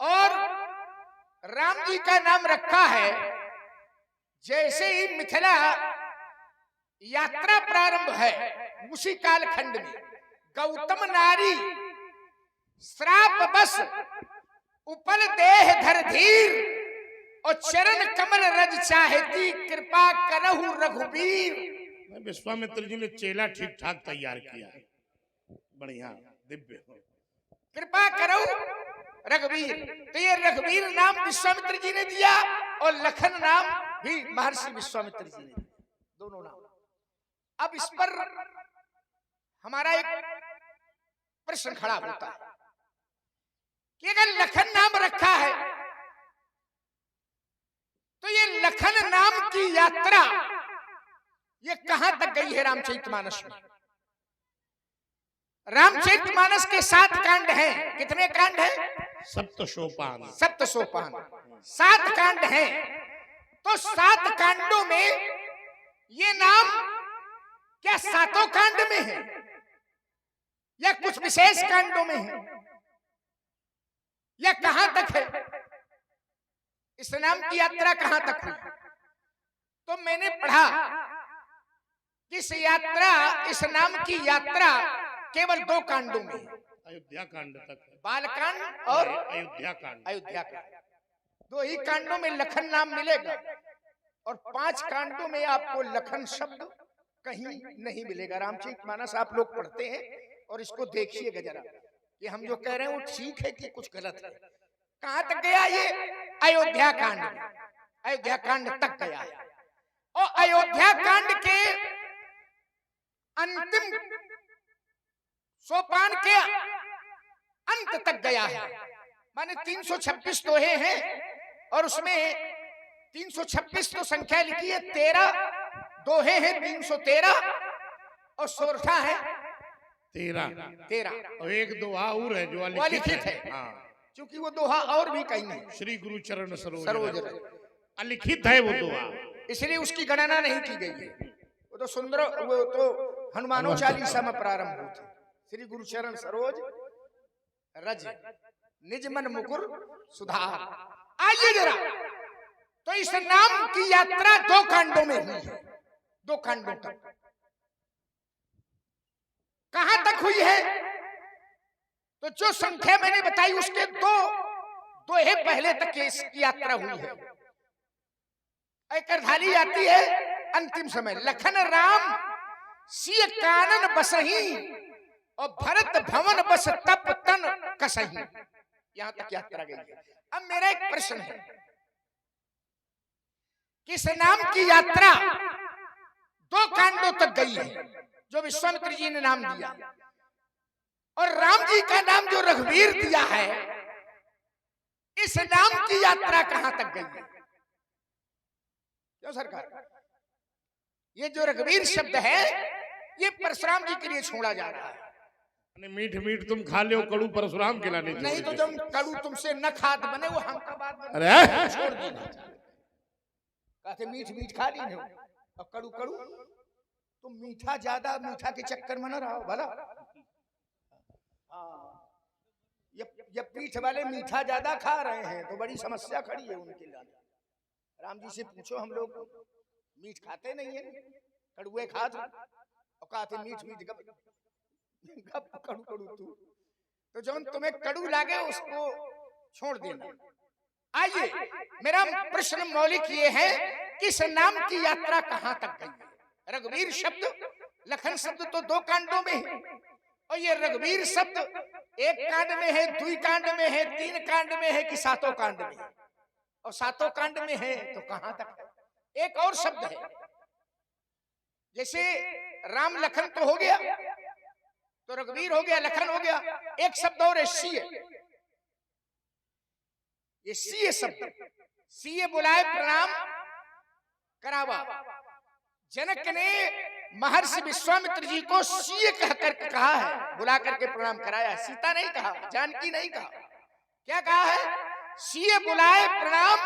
और राम जी का नाम रखा है। जैसे ही मिथिला यात्रा प्रारंभ है उसी कालखंड में गौतम नारी श्राप बस उपल देह धर धीर और चरण कमल रज चाहती कृपा करहु रघुबीर। विश्वामित्र जी ने चेला ठीक ठाक तैयार किया है, बढ़िया दिव्य। कृपा करो रघुवीर, तो ये रघुवीर नाम विश्वामित्र जी ने दिया और लखन नाम भी महर्षि विश्वामित्र जी ने, दोनों नाम। अब इस पर हमारा एक प्रश्न खड़ा होता है कि अगर लखन नाम रखा है तो ये लखन नाम की यात्रा ये कहां तक गई है रामचरितमानस में? रामचरितमानस के 7 कांड हैं। कितने कांड हैं? सप्त सोपान। 7 कांड हैं। तो 7 कांडों में ये नाम क्या 7 कांड में है या कुछ विशेष कांडों में है या कहां तक है? इस नाम की यात्रा कहां तक हुई? तो मैंने पढ़ा कि इस नाम की यात्रा केवल 2 कांडों में, अयोध्या कांड तक, बालकांड और अयोध्या कांड। 2 ही कांडों में लखन नाम मिलेगा और 5 कांडों में आपको लखन शब्द कहीं नहीं मिलेगा। रामचरितमानस आप लोग पढ़ते हैं और इसको देखिएगा जरा कि हम जो कह रहे हैं वो ठीक है कि कुछ गलत है। कहां तक गया ये? अयोध्या कांड, अयोध्या कांड तक गया है और अयोध्या कांड के अंतिम सोपान के अंत तक गया है। माने 326 दोहे हैं और उसमें 326 तो संख्या लिखी है, 13 दोहे हैं, 313 और सोरठा है 13 और एक दोहा और है जो अलिखित है। क्योंकि वो दोहा और भी कहीं नहीं, श्री गुरु चरण सरोज अलिखित है वो दोहा, इसलिए उसकी गणना नहीं की गई है। वो तो सुंदर, वो तो हनुमानो चालीसा में प्रारंभ हुए थे। श्री गुरु चरण सरोज रज निज मन मुकुर सुधार। आइए जरा, तो इस नाम की यात्रा 2 कांडों में हुई है, 2 कांडों तक। कहां तक हुई है? तो जो संख्या मैंने बताई उसके 2 पहले तक इसकी यात्रा हुई है। करधाली आती है अंतिम समय, लखन राम सिय कानन बसही और भरत भवन बस तप तन कसही। यहां तक यात्रा गई है। अब मेरा एक प्रश्न है, किस नाम की यात्रा 2 कांडों तक गई है, जो विश्वामित्र जी ने नाम दिया, और राम जी का नाम जो रघुवीर दिया है, इस नाम की यात्रा कहां तक गई है? क्यों सरकार? ये जो रघुवीर शब्द है, ये परशुराम जी के लिए छोड़ा जा रहा है। मीठ मीठ तुम खा लो, कड़ू परशुराम खिलाने नहीं तो जब कड़ू तुमसे न खाद बने, वो हमका बात बने। अरे छोड़ देना, कहते मीठ मीठ खा ली और कड़ू कड़ू। तुम मीठा ज्यादा, मीठा के चक्कर में न रहो भला। ये पीठ वाले मीठा ज्यादा खा रहे हैं तो बड़ी समस्या खड़ी है उनके लिए। राम जी से पूछो, हम लोग मीठ खाते नहीं है, कड़ुए खाते, और कहते मीठ मीठ गप कड़ू कड़ू तू। तो जब तुम्हें कड़ू लागे उसको छोड़ देना। आइए, मेरा प्रश्न मौलिक ये है कि इस नाम की यात्रा कहां तक गई है? रघुवीर शब्द, लखन शब्द तो 2 कांडों में है, और ये रघुवीर शब्द 1 कांड में है, 2 कांड में है, 3 कांड में है कि 7 कांड में है? और 7 कांड में है तो कहां तक है? एक और शब्द है, जैसे राम लखन तो हो गया, तो रघुवीर हो गया, लखन हो गया, एक शब्द और है सीय। ये सीय शब्द, सीय बुलाए प्रणाम करावा। जनक ने महर्षि विश्वामित्र जी को सीय कहकर कहा है, बुला करके प्रणाम कराया। सीता नहीं कहा, जानकी नहीं कहा, क्या कहा है? सीय बुलाए प्रणाम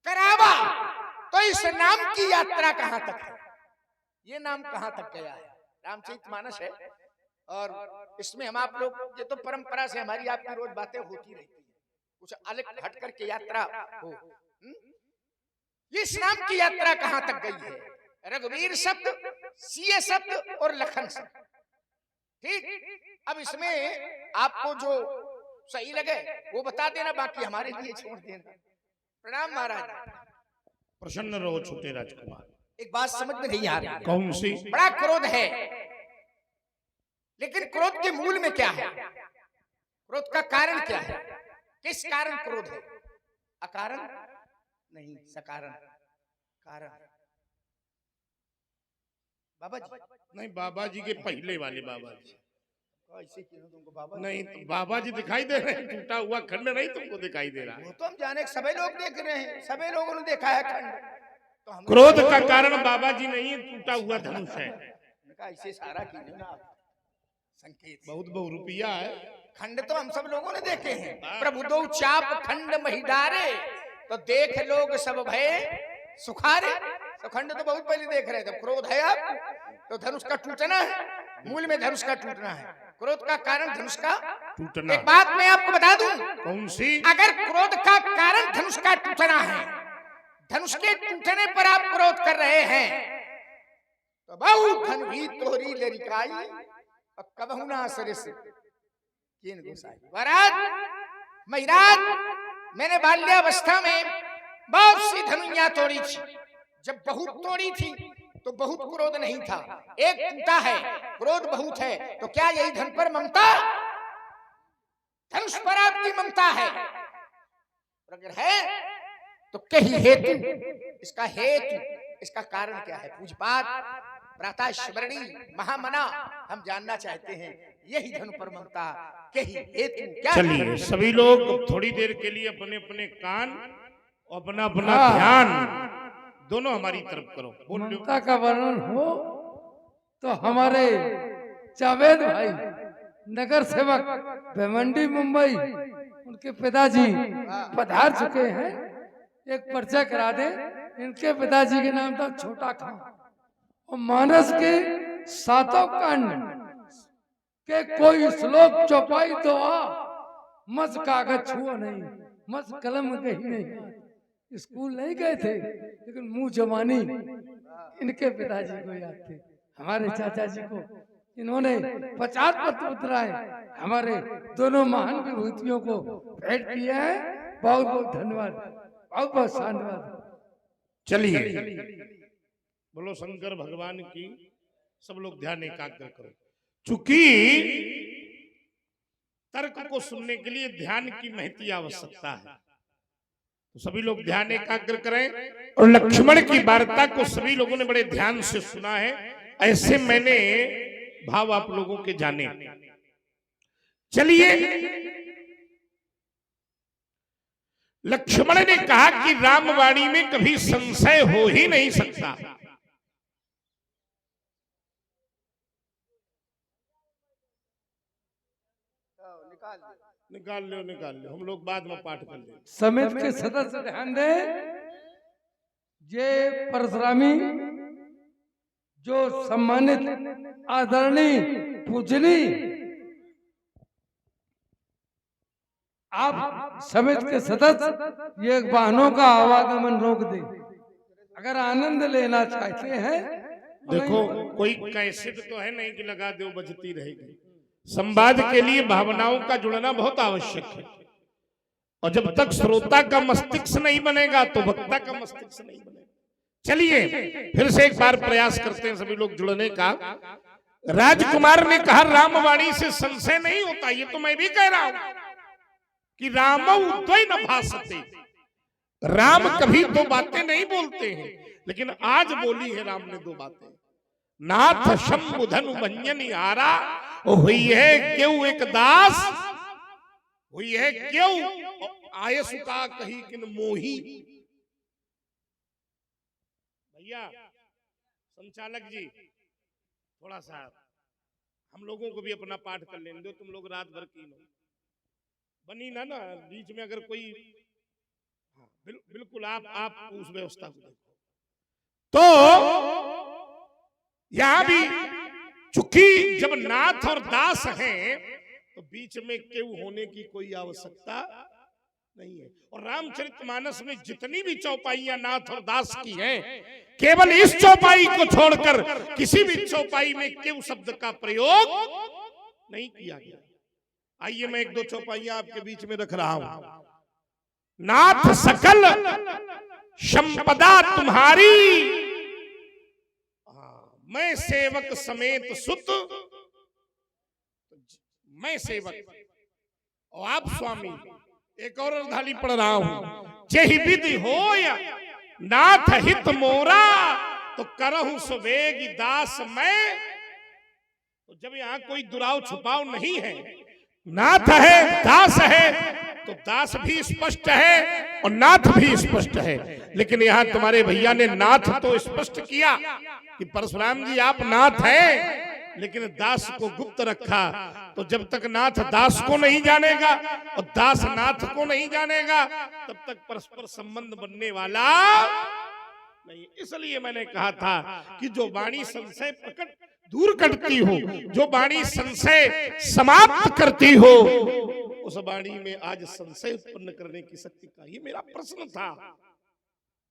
करावा। तो इस नाम की यात्रा कहां तक है? ये नाम कहां तक गया है? रामचरितमानस है, और इसमें हम आप लोग, ये तो परंपरा से हमारी आपकी रोज बातें होती रहती है, कुछ अलग हट करके यात्रा हो। इस नाम की यात्रा कहां तक गई है? रघुवीर शब्द, सीय शब्द और लखन शब्द। ठीक, अब इसमें आपको जो सही लगे वो बता देना, बाकी हमारे लिए छोड़ देना। प्रणाम महाराज। प्रसन्न रहो छोटे राजकुमार। एक बात समझ में नहीं आ रही। कौन सी? बड़ा क्रोध है, लेकिन क्रोध के मूल में क्या है? क्रोध का कारण क्या है? किस कारण क्रोध है? अकारण नहीं, सकारण कारण। बाबा जी नहीं, बाबा जी के पहले वाले बाबा जी। ऐसे क्यों तुमको बाबा? नहीं तो बाबा जी दिखाई दे रहे हैं, टूटा हुआ खंड नहीं तुमको दिखाई दे रहा है। वो तो हम जाने, सभी लोग देख रहे हैं, सभी लोगों ने देखा है खंड। तो हम क्रोध का कारण बाबा जी नहीं है, टूटा हुआ धनुष है। ऐसे सारा कीजिए ना आप। संकेत बहुत बहुरूपिया है। खंड तो हम सब लोगों ने देखे हैं। प्रभु दो चाप खंड महिडारे, तो देख लोग सब भय सुखारे। तो खंड तो बहुत पहले देख रहे थे। क्रोध है आप तो धनुष का टूटना है, मूल में धनुष का टूटना है। क्रोध का कारण धनुष का टूटना। एक बात मैं आपको बता दूं, कौन सी? अगर क्रोध का कारण धनुष का टूटना है, धनुष के टूटने पर आप क्रोध कर रहे हैं, तो बहु धन भी तोहरी लरिकाई और कबहु ना सरस किन गोसाई। महाराज महिराज, मैंने बाल्यावस्था में बहुत सी धनुइयां तोड़ी थी। जब बहुत तोड़ी थी तो बहुत क्रोध नहीं था, एक टूटा है, क्रोध बहुत है। तो क्या यही धन पर ममता? धनुष पर आपकी ममता है। अगर है तो कहीं हेतु, इसका हेतु, इसका कारण क्या है? पूजपात, प्रातः स्मरणी, महामना, हम जानना चाहते हैं। यही धन पर ममता, कहीं हेतु क्या? चलिए सभी लोग थोड़ी देर के लिए अपने अपने कान, अपना अपना ध्यान दोनों हमारी तरफ करो। ममता का वर्णन हो तो हमारे जावेद भाई नगर सेवक भिवंडी मुंबई, उनके पिताजी पधार चुके हैं। एक परिचय करा दे। इनके पिताजी के नाम था छोटा खां, और मानस के 7 कांड के कोई श्लोक चौपाई तो मस कागज छुआ नहीं, मस कलम कहीं नहीं। स्कूल नहीं गए थे लेकिन मुंह जवानी इनके पिताजी को याद थे, हमारे चाचा जी को। इन्होंने 50 पत्र उतराए, हमारे दोनों महान विभूतियों को भेंट किया है। बहुत बहुत धन्यवाद, बहुत बहुत धन्यवाद। चलिए बोलो शंकर भगवान की। सब लोग ध्यान एकाग्र करो। चूंकि तर्क को सुनने के लिए ध्यान की महती आवश्यकता है, तो सभी लोग ध्यान एकाग्र करें। और लक्ष्मण की वार्ता को सभी लोगों ने बड़े ध्यान से सुना है। ऐसे मैंने भाव आप लोगों के जाने। चलिए, लक्ष्मण ने कहा कि रामवाणी में कभी संशय हो ही नहीं सकता। निकाल लो, हम लोग बाद में पाठ कर लेंगे। समिति के सदस्य ध्यान दें, ये परशुरामी जो सम्मानित आदरणीय पूजनी, आप समिति के सदस्य ये वाहनों का आवागमन रोक दें। अगर आनंद लेना चाहते हैं तो देखो, कोई कैसेट तो है नहीं कि लगा दो बजती रहेगी। संवाद के लिए भावनाओं का जुड़ना बहुत आवश्यक है, और जब तक श्रोता का मस्तिष्क नहीं बनेगा तो वक्ता का मस्तिष्क नहीं बनेगा। चलिए फिर से एक बार प्रयास करते हैं सभी लोग जुड़ने का। राजकुमार ने कहा रामवाणी से संशय नहीं होता। ये तो मैं भी कह रहा हूं कि रामौ द्वै न भासते। राम कभी दो बातें नहीं बोलते हैं, लेकिन आज बोली है राम ने दो बातें। नाथ शंभु धनु भंजन हारा, हुई है क्यों एक दास, हुई है क्यों आय सुका कही किन मोही। भैया संचालक जी, थोड़ा सा हम लोगों को भी अपना पाठ कर लेने दो। तुम लोग रात भर की बनी ना बीच में अगर कोई, हाँ, बिल्कुल आप उस व्यवस्था को देखो। तो यहां भी चूंकि जब नाथ और दास हैं तो बीच में केव होने की कोई आवश्यकता नहीं है। और रामचरितमानस में जितनी भी चौपाइयां नाथ और दास की हैं, केवल इस चौपाई को छोड़कर किसी भी चौपाई में केव शब्द का प्रयोग नहीं किया गया। आइए मैं एक दो चौपाइयां आपके बीच में रख रहा हूं। नाथ सकल संपदा तुम्हारी, मैं सेवक समेत सुत, मैं सेवक और आप स्वामी। एक और अर्धाली पढ़ रहा हूं। जेहि विधि होय नाथ हित मोरा, तो करहूं सुवेगी दास मैं। तो जब यहां कोई दुराव छुपाव नहीं है, नाथ है दास है, तो दास भी स्पष्ट है और नाथ भी स्पष्ट है। लेकिन यहां तुम्हारे भैया ने नाथ तो स्पष्ट किया कि परशुराम जी आप नाथ हैं, लेकिन दास को गुप्त रखा। तो जब तक नाथ दास को नहीं जानेगा और दास नाथ को नहीं जानेगा, तब तक परस्पर संबंध बनने वाला नहीं। इसलिए मैंने कहा था कि जो वाणी संशय प्रकट दूर करती हो, जो वाणी संशय समाप्त करती हो, उस वाणी में आज संशय उत्पन्न करने की शक्ति का ये मेरा प्रश्न था।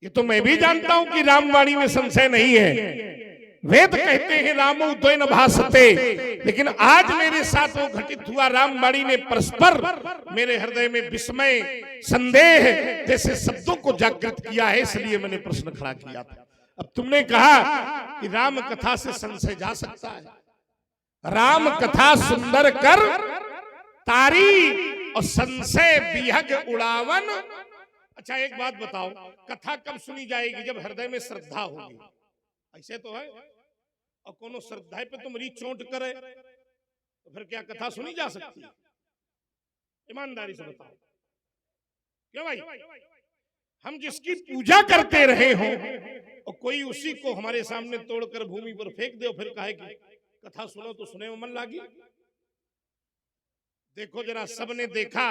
ये तो मैं भी जानता हूं कि रामवाणी में संशय नहीं है। वेद कहते हैं रामो द्वै न भासते, लेकिन आज मेरे साथ वो घटित हुआ। रामवाणी ने परस्पर मेरे हृदय में विस्मय, संदेह जैसे शब्दों को जागृत किया है, इसलिए मैंने प्रश्न खड़ा किया था। अब तुमने कहा कि राम कथा से संशय जा सकता है। राम कथा सुंदर कर तारी और संशय बिहग उड़ावन। अच्छा एक बात बताओ, कथा कब सुनी जाएगी? जब हृदय में श्रद्धा होगी। ऐसे तो है, और कोनो श्रद्धा पे तुम री चोट करे तो फिर क्या कथा सुनी जा सकती है? ईमानदारी से बताओ क्यों भाई? हम जिसकी पूजा करते रहे हों और कोई उसी को हमारे सामने तोड़कर भूमि पर फेंक दे, फिर कहे कि कथा सुनो तो सुने में मन लागी। देखो जरा, सबने देखा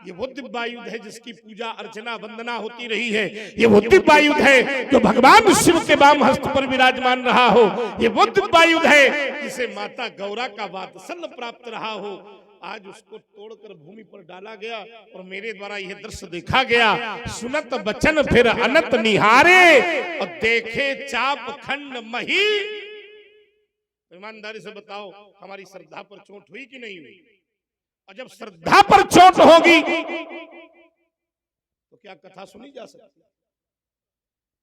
ये वो दिव्य आयुध है जिसकी पूजा अर्चना वंदना होती रही है। ये वो दिव्य आयुध है जो भगवान शिव के वाम हस्त पर विराजमान रहा हो। ये वो दिव्य आयुध है जिसे माता गौरा का वात्सल्य प्राप्त रहा हो। आज उसको तोड़कर भूमि पर डाला गया और मेरे द्वारा यह दृश्य देखा गया। सुनत बचन फिर अनत निहारे और देखे चाप खंड मही। ईमानदारी से बताओ हमारी श्रद्धा पर चोट हुई कि नहीं हुई? और जब श्रद्धा पर चोट होगी तो क्या कथा सुनी जा सकती?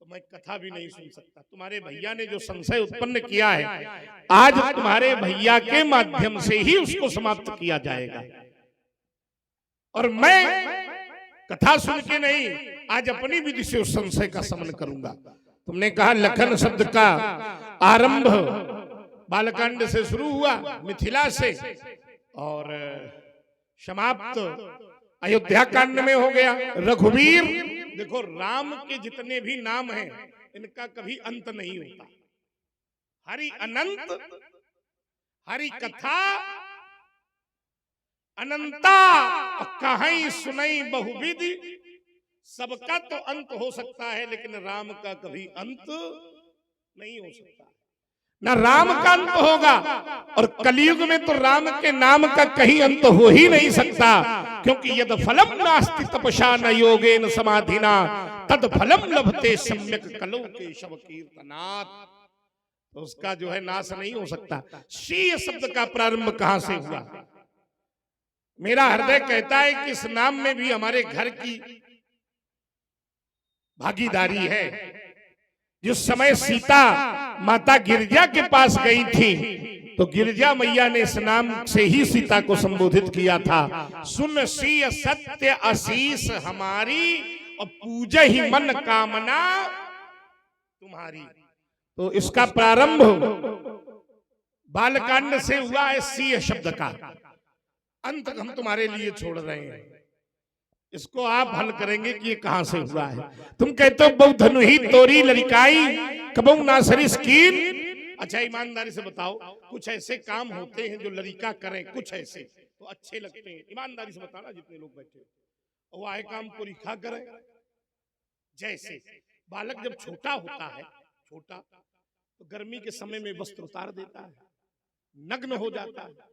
तो मैं कथा भी नहीं सुन सकता। तुम्हारे भैया ने जो संशय उत्पन्न किया है, आज तुम्हारे भैया के माध्यम से ही उसको समाप्त किया जाएगा। और मैं कथा सुन के नहीं, आज अपनी विधि से उस संशय का शमन करूंगा। तुमने कहा लखन शब्द का आरंभ बालकांड से शुरू हुआ, मिथिला से, और समाप्त अयोध्या कांड में हो गया। रघुवीर, देखो राम के जितने भी नाम हैं इनका कभी अंत नहीं होता। हरि अनंत, हरि कथा अनंता, कहीं सुनई बहुविधि। सबका तो अंत हो सकता है लेकिन राम का कभी अंत नहीं हो सकता। ना राम का अंत होगा, और कलयुग में तो राम के नाम का कहीं अंत हो ही नहीं सकता, क्योंकि यद फलम नास्ति तपसा न योगेन समाधिना तद फलम लभते सम्यक कलौ केशव कीर्तनात्। तो उसका जो है नाश नहीं हो सकता। शीय शब्द का प्रारंभ कहां से हुआ? मेरा हृदय कहता है कि इस नाम में भी हमारे घर की भागीदारी है। जिस समय सीता माता गिरजा के पास गई थी तो गिरजा मैया ने इस नाम से ही सीता को संबोधित किया था, सुन सीय सत्य आशीष हमारी और पूजा ही मन कामना तुम्हारी। तो इसका प्रारंभ बालकांड से हुआ है सीय शब्द का। अंत हम तुम्हारे लिए छोड़ रहे हैं, इसको आप हल करेंगे कि ये कहां से हुआ है। तुम कहते हो बहु धनु ही तोरी लड़काई कबऊ ना सरिस कीन। अच्छा ईमानदारी से बताओ, कुछ ऐसे काम होते हैं जो लड़का करें, कुछ ऐसे तो अच्छे लगते हैं। ईमानदारी से बताना जितने लोग बैठे हो, वो आए काम को लिखा करें। जैसे बालक जब छोटा होता है, छोटा तो गर्मी के समय में वस्त्र उतार देता है, नग्न हो जाता है,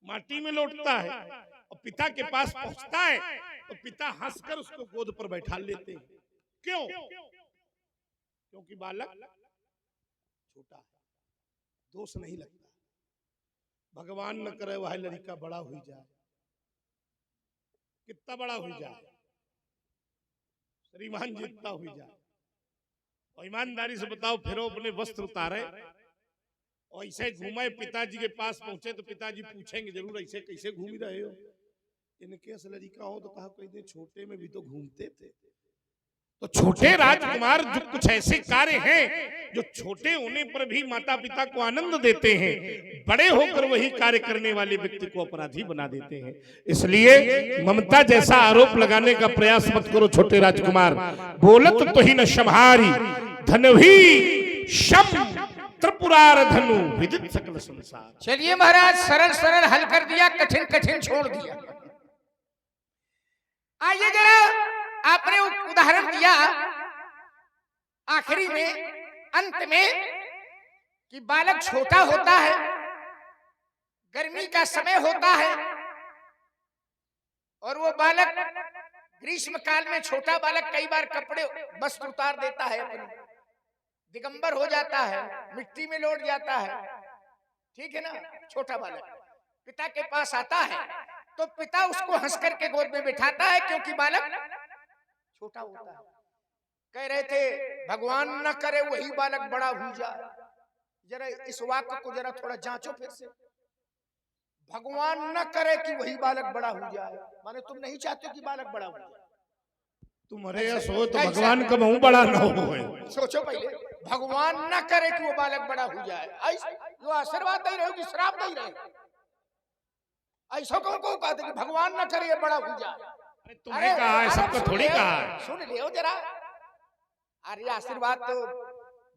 माटी में लौटता है और पिता के पास पहुंचता है तो पिता हंसकर उसको गोद पर बैठा लेते हैं। क्यों? क्योंकि बालक छोटा है, दोष नहीं लगता। भगवान न करे वह लड़का बड़ा हो जाए, कितना बड़ा हो जाए, श्रीमान जितना हो जाए। और ईमानदारी से बताओ, फिर वो अपने वस्त्र उतारे और ऐसे घूमे, पिताजी के पास पहुंचे तो पिताजी पूछेंगे जरूर ऐसे कैसे घूम रहे हो। इनके असल लड़का हो तो कहा कहते छोटे में भी तो घूमते थे। तो छोटे राजकुमार जो कुछ ऐसे कार्य हैं जो छोटे होने पर भी माता पिता को आनंद देते हैं, बड़े होकर वही कार्य करने वाले व्यक्ति को अपराधी बना देते हैं। इसलिए ममता जैसा आरोप लगाने का प्रयास मत करो छोटे राजकुमार। बोलत तो ही न शमहारी धनवी शम त्रिपुरार धनु विदित सकल संसार। चलिए महाराज, सरल सरल हल कर दिया, कठिन कठिन छोड़ दिया। आइए जरा, आपने उदाहरण दिया आखिरी में, अंत में, कि बालक छोटा होता है, गर्मी का समय होता है, और वो बालक ग्रीष्म काल में छोटा बालक कई बार कपड़े वस्त्र उतार देता है, अपने दिगंबर हो जाता है, मिट्टी में लौट जाता है। ठीक है ना? छोटा बालक पिता के पास आता है तो पिता उसको हंस करके गोद में बिठाता है, क्योंकि बालक छोटा होता है। कह रहे थे भगवान न करे वही बालक बड़ा हो जाए। जरा इस वाक्य को जरा थोड़ा जांचो फिर से। भगवान न करे कि वही बालक बड़ा हो जाए, माने तुम नहीं चाहते कि बालक बड़ा हो जाए। तुम्हारे यह सोच तो भगवान का मुंह बड़ा ना हो। सोचो पहले, भगवान न करे कि वो बालक बड़ा हो जाए। जो आशीर्वाद दे रहे हो कि श्राप दे रहे हो? ऐसा कौन को कहते कि भगवान न करे बड़ा हो जाए? तुमने कहा है, सबको थोड़ी कहा है। सुन लियो जरा। अरे आशीर्वाद तो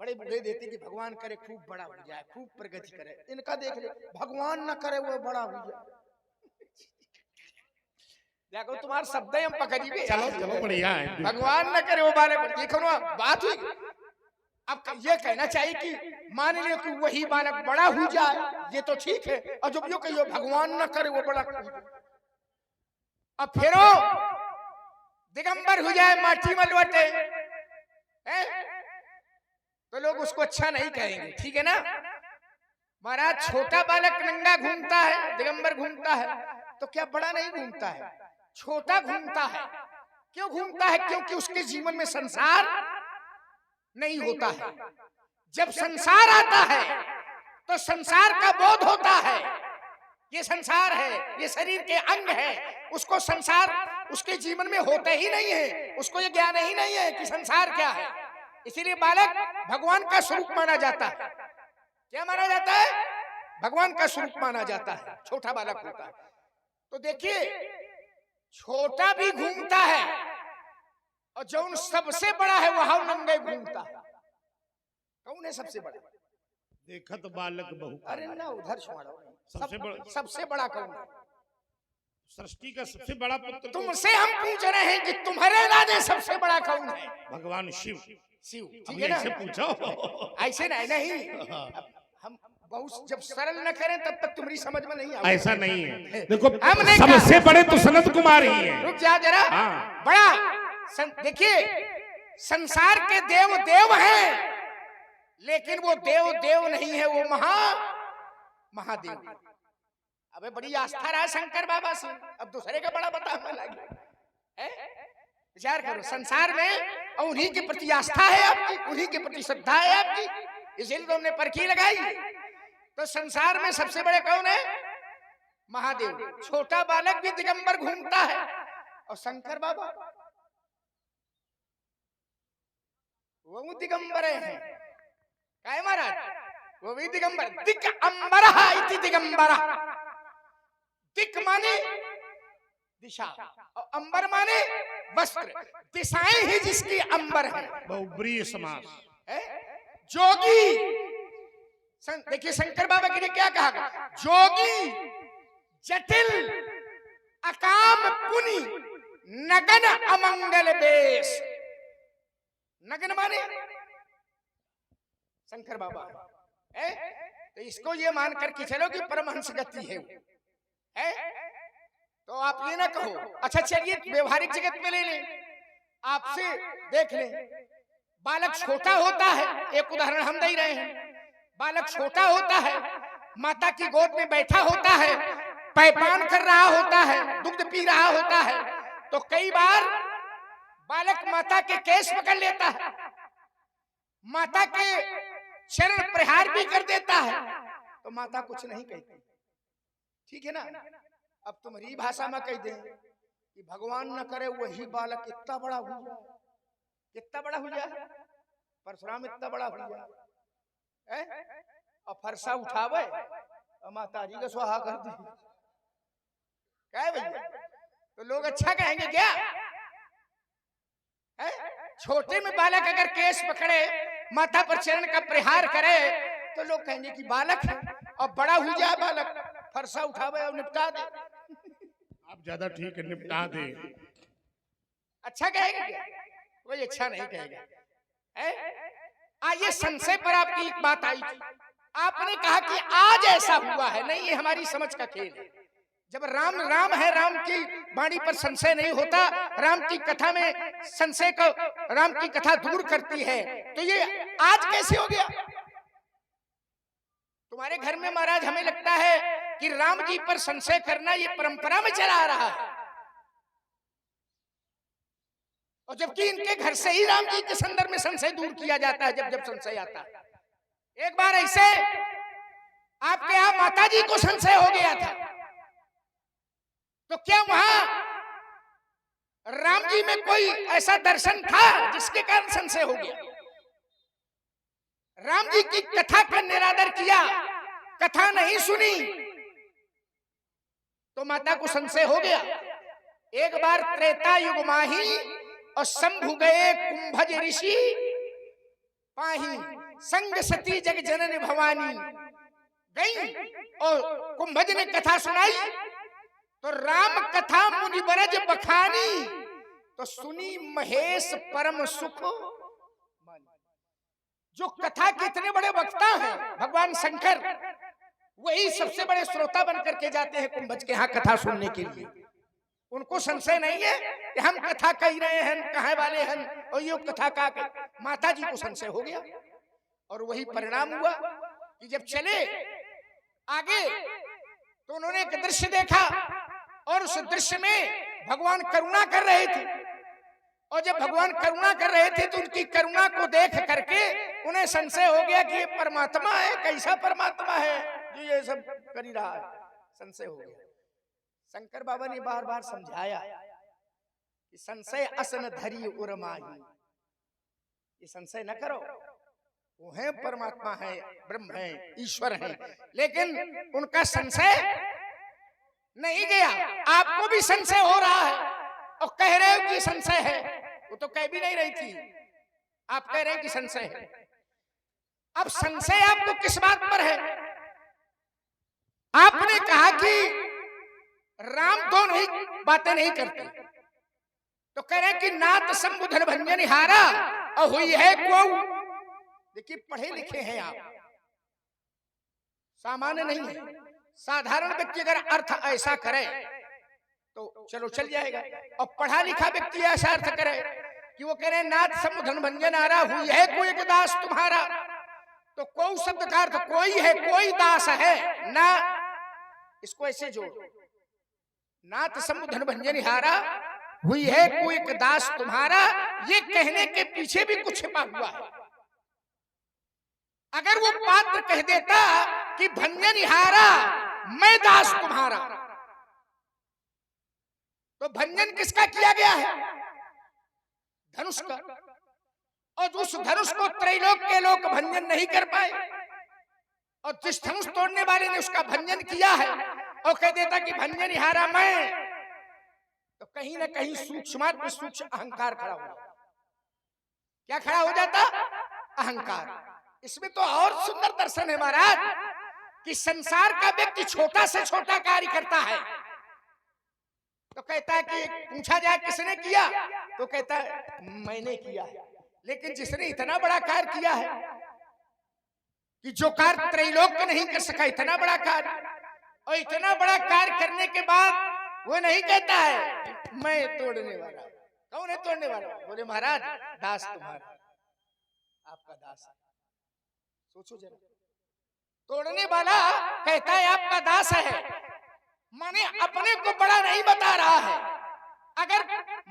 बड़े बूढ़े देते कि भगवान करे खूब बड़ा हो जाए, खूब प्रगति करे। इनका देख ले, भगवान न करे वो बड़ा हो जाए। देखो तुम्हारे शब्द हम पकड़ी भी। चलो चलो बढ़िया है। भगवान न करे वो बालक, देखो ना बात हुई। अब ये कहना चाहिए कि मान लियो कि वही बालक बड़ा हो जाए, ये तो ठीक है, और जब यो कहियो भगवान न करे वो बड़ा हो जाए, अब फिर दिगंबर हो जाए, माटी में लौटे, तो लोग उसको अच्छा नहीं कहेंगे, ठीक है ना। महाराज छोटा बालक नंगा घूमता है, दिगंबर घूमता है, तो क्या बड़ा नहीं घूमता है? छोटा घूमता है। क्यों घूमता है? क्योंकि उसके जीवन में संसार नहीं होता है। जब संसार आता है तो संसार का बोध होता है, ये संसार है, ये शरीर के अंग है, उसको संसार उसके जीवन में होता ही नहीं है, उसको ये ज्ञान ही नहीं है कि संसार क्या है। इसीलिए बालक भगवान का स्वरूप माना जाता है। क्या माना जाता है? भगवान का स्वरूप माना जाता है, छोटा बालक होता है। तो देखिए, छोटा भी घूमता है और जो सबसे बड़ा है वह नंगे घूमता है। कौन है सबसे बड़ा? देखा तो बालक बहु। अरे ना, उधर छोड़ो। सबसे बड़ा कौन है? सृष्टि का सबसे बड़ा पुत्र तुमसे हम पूछ रहे हैं कि तुम्हारे राजे सबसे बड़ा कौन है? भगवान शिव। शिव, ठीक ठीक है ना? ऐसे पूछो, ऐसे नहीं। हम बहुत जब सरल न करें तब तक तुम्हारी समझ में नहीं आएगा। ऐसा नहीं है। देखो, हमने सबसे बड़े तो सनत कुमार ही है। रुक जा जरा। हाँ। बड़ा देखिए, संसार के देव देव हैं, लेकिन वो देव देव नहीं है, वो महादेव। अबे बड़ी आस्था रहा शंकर बाबा से, अब दूसरे का बड़ा बताने लगे। विचार करो, संसार में उन्हीं के प्रति आस्था है आपकी, उन्हीं के प्रति श्रद्धा है आपकी, इसीलिए तो हमने परखी लगाई। तो संसार में सबसे बड़े कौन है? महादेव। छोटा बालक भी दिगंबर घूमता है, और शंकर बाबा वो दिगंबर है। क्या महाराज? वो भी दिगंबर। दिक अंबरः इति दिगंबरः। दिक माने दिशा और अंबर माने वस्त्र, दिशाएं ही जिसकी अंबर है। बहुब्रीहि समास है? जोगी। देखिए शंकर बाबा के लिए क्या कहा गया? जोगी जटिल अकाम पुनि नगन अमंगल बेश। नगन माने शंकर बाबा है। तो इसको ये मान करके चलो कि परमहंस गति है, तो आप ये ना कहो। अच्छा चलिए व्यवहारिक जगत में ले लें, आपसे देख लें। बालक छोटा होता है, एक उदाहरण हम दे रहे हैं। बालक छोटा होता है, माता की गोद में बैठा होता है, पैपान कर रहा होता है, दूध पी रहा होता है, तो कई बार बालक माता के केस पकड़ लेता है, माता के चरण प्रहार भी कर देता है, तो माता कुछ नहीं कहती, ठीक है ना। अब तुम्हारी भाषा में कह दे कि भगवान न करे वही बालक इतना बड़ा हो जाए, कितना बड़ा हो जाए, परशुराम इतना बड़ा हो जाए, और फरसा उठावे और माता जी का स्वाहा कर दी, क्या भैया? तो लोग अच्छा कहेंगे क्या? छोटे में बालक अगर केस पकड़े, माथा पर चरण का प्रहार करे, तो लोग कहेंगे कि बालक है, और बड़ा हो जाए बालक फरसा उठावे और निपटा दे। आप ज्यादा ठीक है, निपटा दे। अच्छा कहेगा क्या? कोई अच्छा नहीं कहेगा। आइए संशय पर आपकी एक बात आई थी, आपने कहा कि आज ऐसा हुआ है। नहीं, ये हमारी समझ का खेल है। जब राम राम है, राम की वाणी पर संशय नहीं होता, राम की कथा में संशय को राम की कथा दूर करती है, तो ये आज कैसे हो गया? तुम्हारे घर में महाराज हमें लगता है कि राम जी पर संशय करना ये परंपरा में चला आ रहा है, और जबकि इनके घर से ही राम जी के संदर्भ में संशय दूर किया जाता है जब जब संशय आता है। एक बार ऐसे आपके यहाँ माता जी को संशय हो गया था, तो क्या वहां राम जी में कोई ऐसा दर्शन था जिसके कारण संशय हो गया? राम जी की कथा का निरादर किया, कथा नहीं सुनी, तो माता को संशय हो गया। एक बार त्रेता युग माही और शंभु गए कुंभज ऋषि पाही, संग सती जग जननी भवानी गई, और कुंभज ने कथा सुनाई, तो राम कथा मुनि बरज बखानी, तो सुनी महेश परम सुख। जो कथा के इतने बड़े वक्ता हैं भगवान शंकर, वही सबसे बड़े श्रोता बन करके जाते हैं कुंभज के यहाँ कथा सुनने के लिए। उनको संशय नहीं है कि हम कथा कह रहे हैं, कहाँ वाले हैं, और ये कथा का माता जी को संशय हो गया। और वही परिणाम हुआ कि जब चले आगे तो उन्होंने एक दृश्य देखा, और उस दृश्य में भगवान करुणा कर रहे थे। और जब भगवान करुणा कर रहे थे तो उनकी करुणा को देख करके उन्हें संशय हो गया कि ये परमात्मा है, कैसा परमात्मा है जो ये सब कर ही रहा है। संशय हो गया। शंकर बाबा ने बार बार समझाया कि संशय असन धरी उरमाही, ये संशय न करो, वो है परमात्मा है, ब्रह्म है, ईश्वर है, लेकिन उनका संशय नहीं गया। आपको भी संशय हो रहा है और कह रहे हो कि संशय है, वो तो कह भी नहीं रही थी, आप कह रहे हैं कि संशय है। अब संशय आपको किस बात पर है? आपने कहा कि राम दो नहीं बातें नहीं करते, तो कह रहे हैं कि नाथ संबुधन भंजन हारा और हुई है को। देखिए पढ़े लिखे हैं आप, सामान्य नहीं है। साधारण व्यक्ति अगर अर्थ ऐसा करे तो चलो चल जाएगा, और पढ़ा लिखा व्यक्ति ऐसा अर्थ करे कि वो कह रहे नाथ संबुधन भंजन हारा हुई है कोई एक दास तुम्हारा, तो कोई शब्द का अर्थ कोई है, कोई दास है ना, इसको ऐसे जोड़, नाथ संबुधन भंजन हारा हुई है कोई एक दास तुम्हारा, ये कहने के पीछे भी कुछ छिपा हुआ है। अगर वो पात्र कह देता कि भंजन हारा मैं दास तुम्हारा, तो भंजन किसका किया गया है? धनुष का। और उस धनुष को त्रैलोक के लोग भंजन नहीं कर पाए, और जिस धनुष तोड़ने वाले ने उसका भंजन किया है और कह देता कि भंजन हारा मैं, तो कहीं ना कहीं सूक्ष्मात्म सूक्ष्म अहंकार खड़ा हो जाता। क्या खड़ा हो जाता? अहंकार। इसमें तो और सुंदर दर्शन है महाराज कि संसार का व्यक्ति छोटा से छोटा कार्य करता है तो कहता है कि पूछा जाए किसने किया, तो कहता है मैंने किया है। लेकिन जिसने इतना बड़ा कार्य किया है कि जो कार्य त्रैलोक नहीं कर सका, इतना बड़ा कार्य, और इतना बड़ा कार्य करने के बाद वो नहीं कहता है मैं तोड़ने वाला। कौन है तोड़ने वाला? बोले महाराज दास तुम्हारा, आपका दास। सोचो जरा, तोड़ने वाला कहता है आपका दास है, माने अपने को बड़ा नहीं बता रहा है। अगर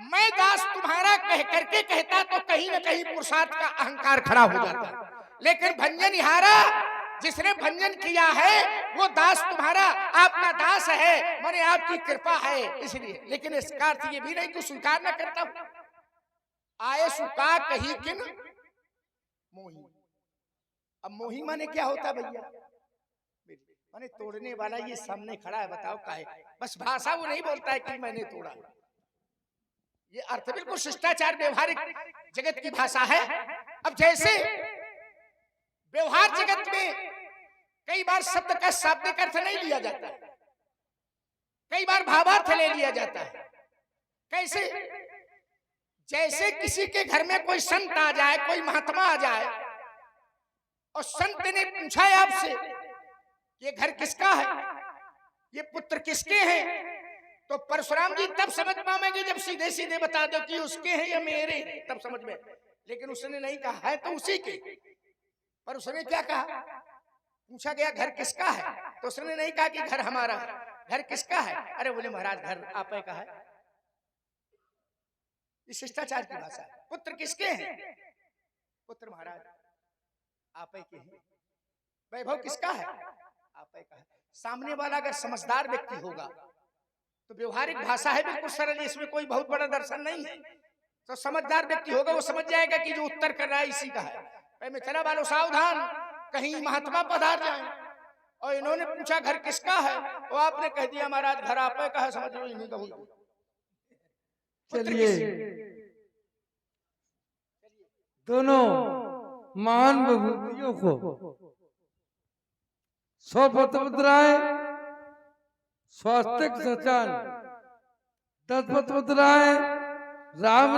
मैं दास तुम्हारा कह करके कहता तो कहीं ना कहीं पुरुषार्थ का अहंकार खड़ा हो जाता। लेकिन भंजन हारा, जिसने भंजन किया है वो दास तुम्हारा, आपका दास है, माने आपकी कृपा है इसलिए। लेकिन इसका अर्थ ये भी नहीं कि स्वीकार न करता हूं। आए सुका कही किन मोही। अब मोही माने क्या होता भैया? माने तोड़ने वाला ये सामने खड़ा है, बताओ क्या है? बस भाषा वो नहीं बोलता है कि मैंने तोड़ा, ये अर्थ बिल्कुल शिष्टाचार व्यवहारिक जगत की भाषा है। अब जैसे व्यवहार जगत में कई बार शब्द का शाब्दिक अर्थ नहीं लिया जाता, कई बार भावार्थ ले लिया जाता है। कैसे? जैसे किसी के घर में कोई संत आ जाए, कोई महात्मा आ जाए, और संत ने पूछा है आपसे ये घर किसका है, ये पुत्र किसके हैं, तो परशुराम जी तब समझ पाएंगे जब सीधे सीधे बता दो कि उसके हैं या मेरे, तब समझ में। लेकिन उसने नहीं कहा है तो उसी के, पर उसने क्या कहा? पूछा गया घर किसका है, तो उसने नहीं कहा कि घर हमारा है। घर किसका है? अरे बोले महाराज घर आपे का है। ये शिष्टाचार की भाषा है। पुत्र किसके हैं? पुत्र महाराज आपे के हैं। वैभव किसका है? आपे का है। सामने वाला अगर समझदार व्यक्ति होगा तो व्यवहारिक भाषा है बिल्कुल सरल, इसमें कोई बहुत बड़ा दर्शन नहीं है। तो समझदार व्यक्ति होगा वो समझ जाएगा कि जो उत्तर कर रहा है इसी का है। मैं चला वालों सावधान, कहीं महात्मा पधार जाए। और इन्होंने पूछा घर किसका है, तो आपने कह दिया महाराज घर आपे का है, समझ लो इन्हीं का हुआ। चलिए दोनों महान विभूतियों को स्वपतमुद्राएं, स्वास्तिक सचान, दत्तपतमुद्राएं, राम